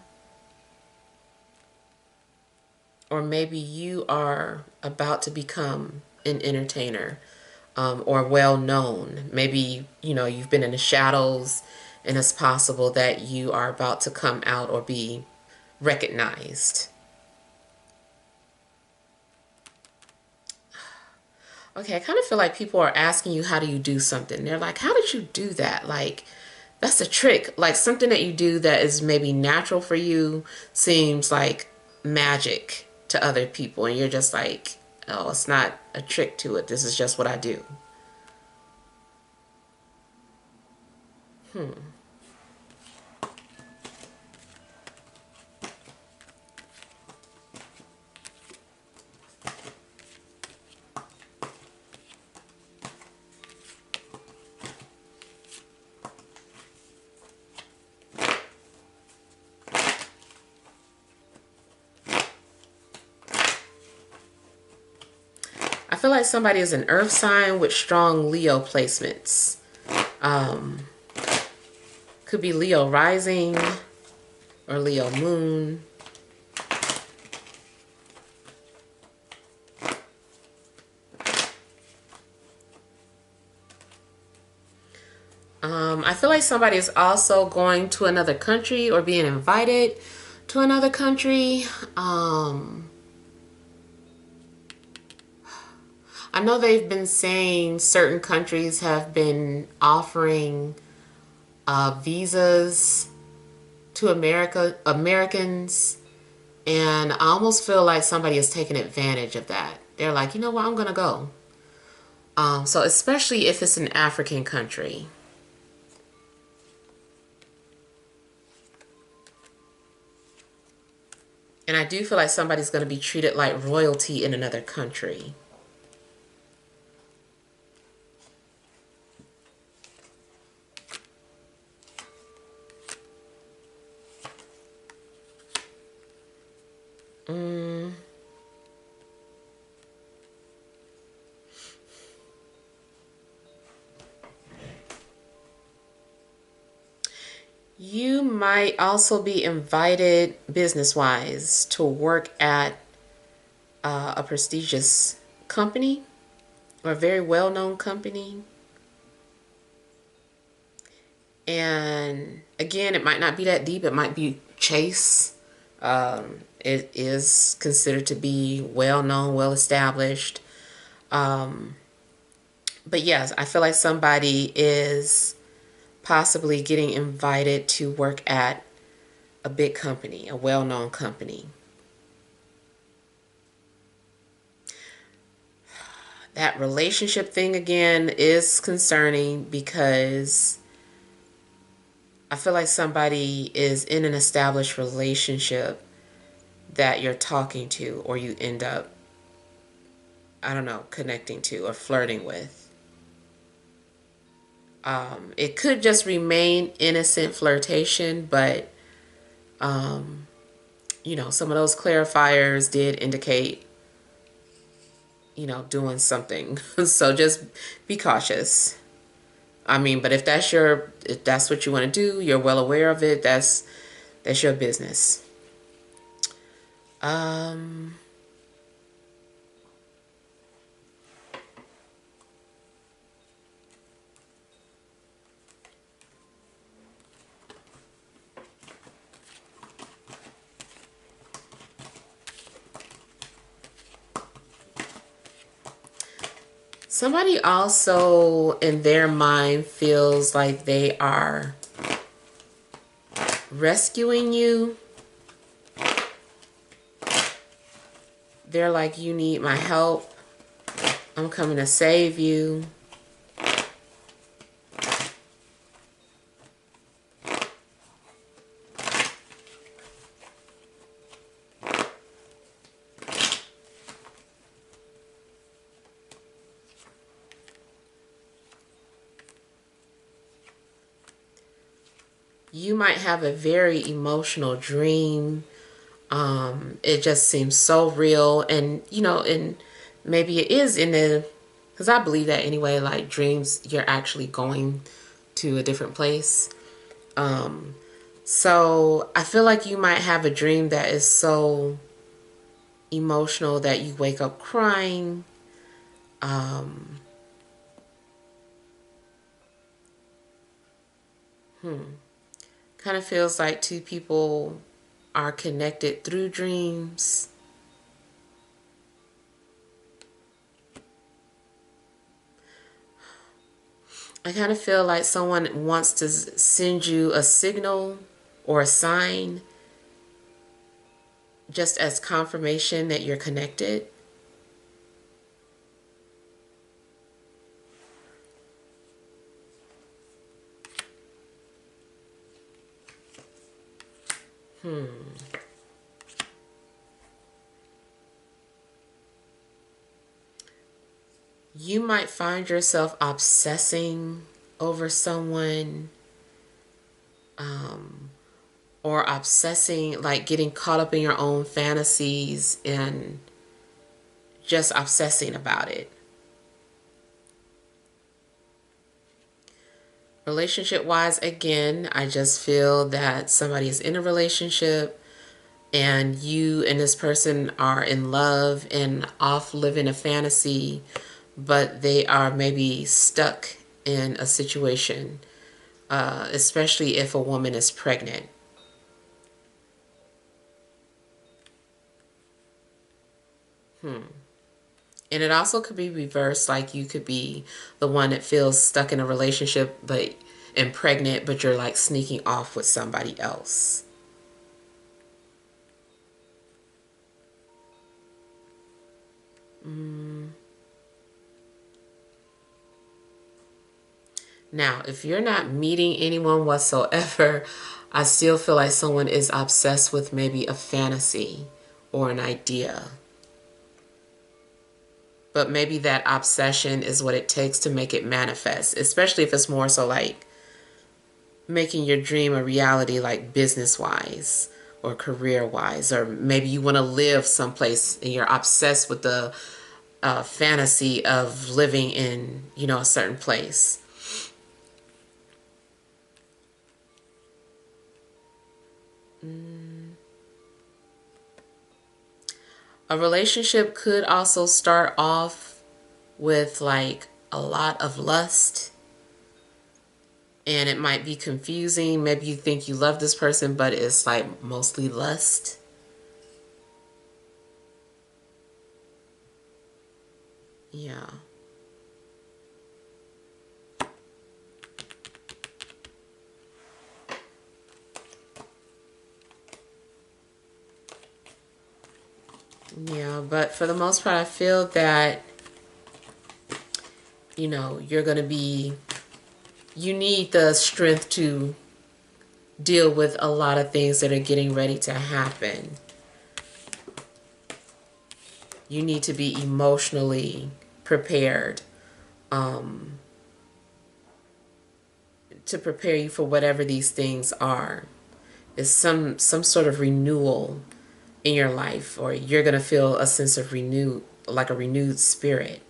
Or maybe you are about to become an entertainer, or well known. Maybe, you know, you've been in the shadows and it's possible that you are about to come out or be recognized. Okay, I kind of feel like people are asking you, how do you do something? They're like, how did you do that? Like, that's a trick. Like something that you do that is maybe natural for you seems like magic to other people. And you're just like, oh, it's not a trick to it. This is just what I do. I feel like somebody is an earth sign with strong Leo placements. Could be Leo rising or Leo moon. I feel like somebody is also going to another country or being invited to another country. I know they've been saying certain countries have been offering visas to Americans, and I almost feel like somebody is taking advantage of that. They're like, you know what, I'm gonna go. So especially if it's an African country. And I do feel like somebody's going to be treated like royalty in another country. You might also be invited business-wise to work at a prestigious company or a very well-known company. And again, it might not be that deep. It might be Chase. It is considered to be well-known, well-established. But yes, I feel like somebody is possibly getting invited to work at a big company, a well-known company. That relationship thing again is concerning because I feel like somebody is in an established relationship that you're talking to, or you end up, I don't know, connecting to or flirting with. It could just remain innocent flirtation, but some of those clarifiers did indicate, doing something. So just be cautious. I mean, but if that's what you want to do, you're well aware of it, that's your business. Um Somebody also in their mind feels like they are rescuing you. They're like, you need my help. I'm coming to save you. You might have a very emotional dream. It just seems so real. And maybe it is because I believe that anyway, like dreams, you're actually going to a different place. So I feel like you might have a dream that is so emotional that you wake up crying. Um, Kind of feels like two people are connected through dreams. I kind of feel like someone wants to send you a signal or a sign just as confirmation that you're connected. You might find yourself obsessing over someone, or obsessing, like getting caught up in your own fantasies and just obsessing about it. Relationship wise, again, I just feel that somebody is in a relationship and you and this person are in love and off living a fantasy, but they are maybe stuck in a situation, especially if a woman is pregnant. And it also could be reversed, like you could be the one that feels stuck in a relationship and pregnant, but you're like sneaking off with somebody else. Now, if you're not meeting anyone whatsoever, I still feel like someone is obsessed with maybe a fantasy or an idea. But maybe that obsession is what it takes to make it manifest, especially if it's more so like making your dream a reality, like business wise or career wise, or maybe you want to live someplace and you're obsessed with the fantasy of living in, a certain place. A relationship could also start off with like a lot of lust, and it might be confusing. Maybe you think you love this person, but it's like mostly lust. Yeah. Yeah, but for the most part, I feel that, you're going to be, you need the strength to deal with a lot of things that are getting ready to happen. You need to be emotionally prepared, to prepare you for whatever these things are. It's some sort of renewal in your life, or you're going to feel a sense of like a renewed spirit.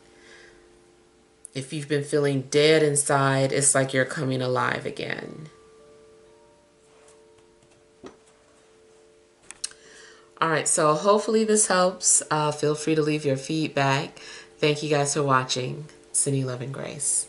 If you've been feeling dead inside, it's like you're coming alive again. All right, so hopefully this helps. Feel free to leave your feedback. Thank you guys for watching. Sending love and grace.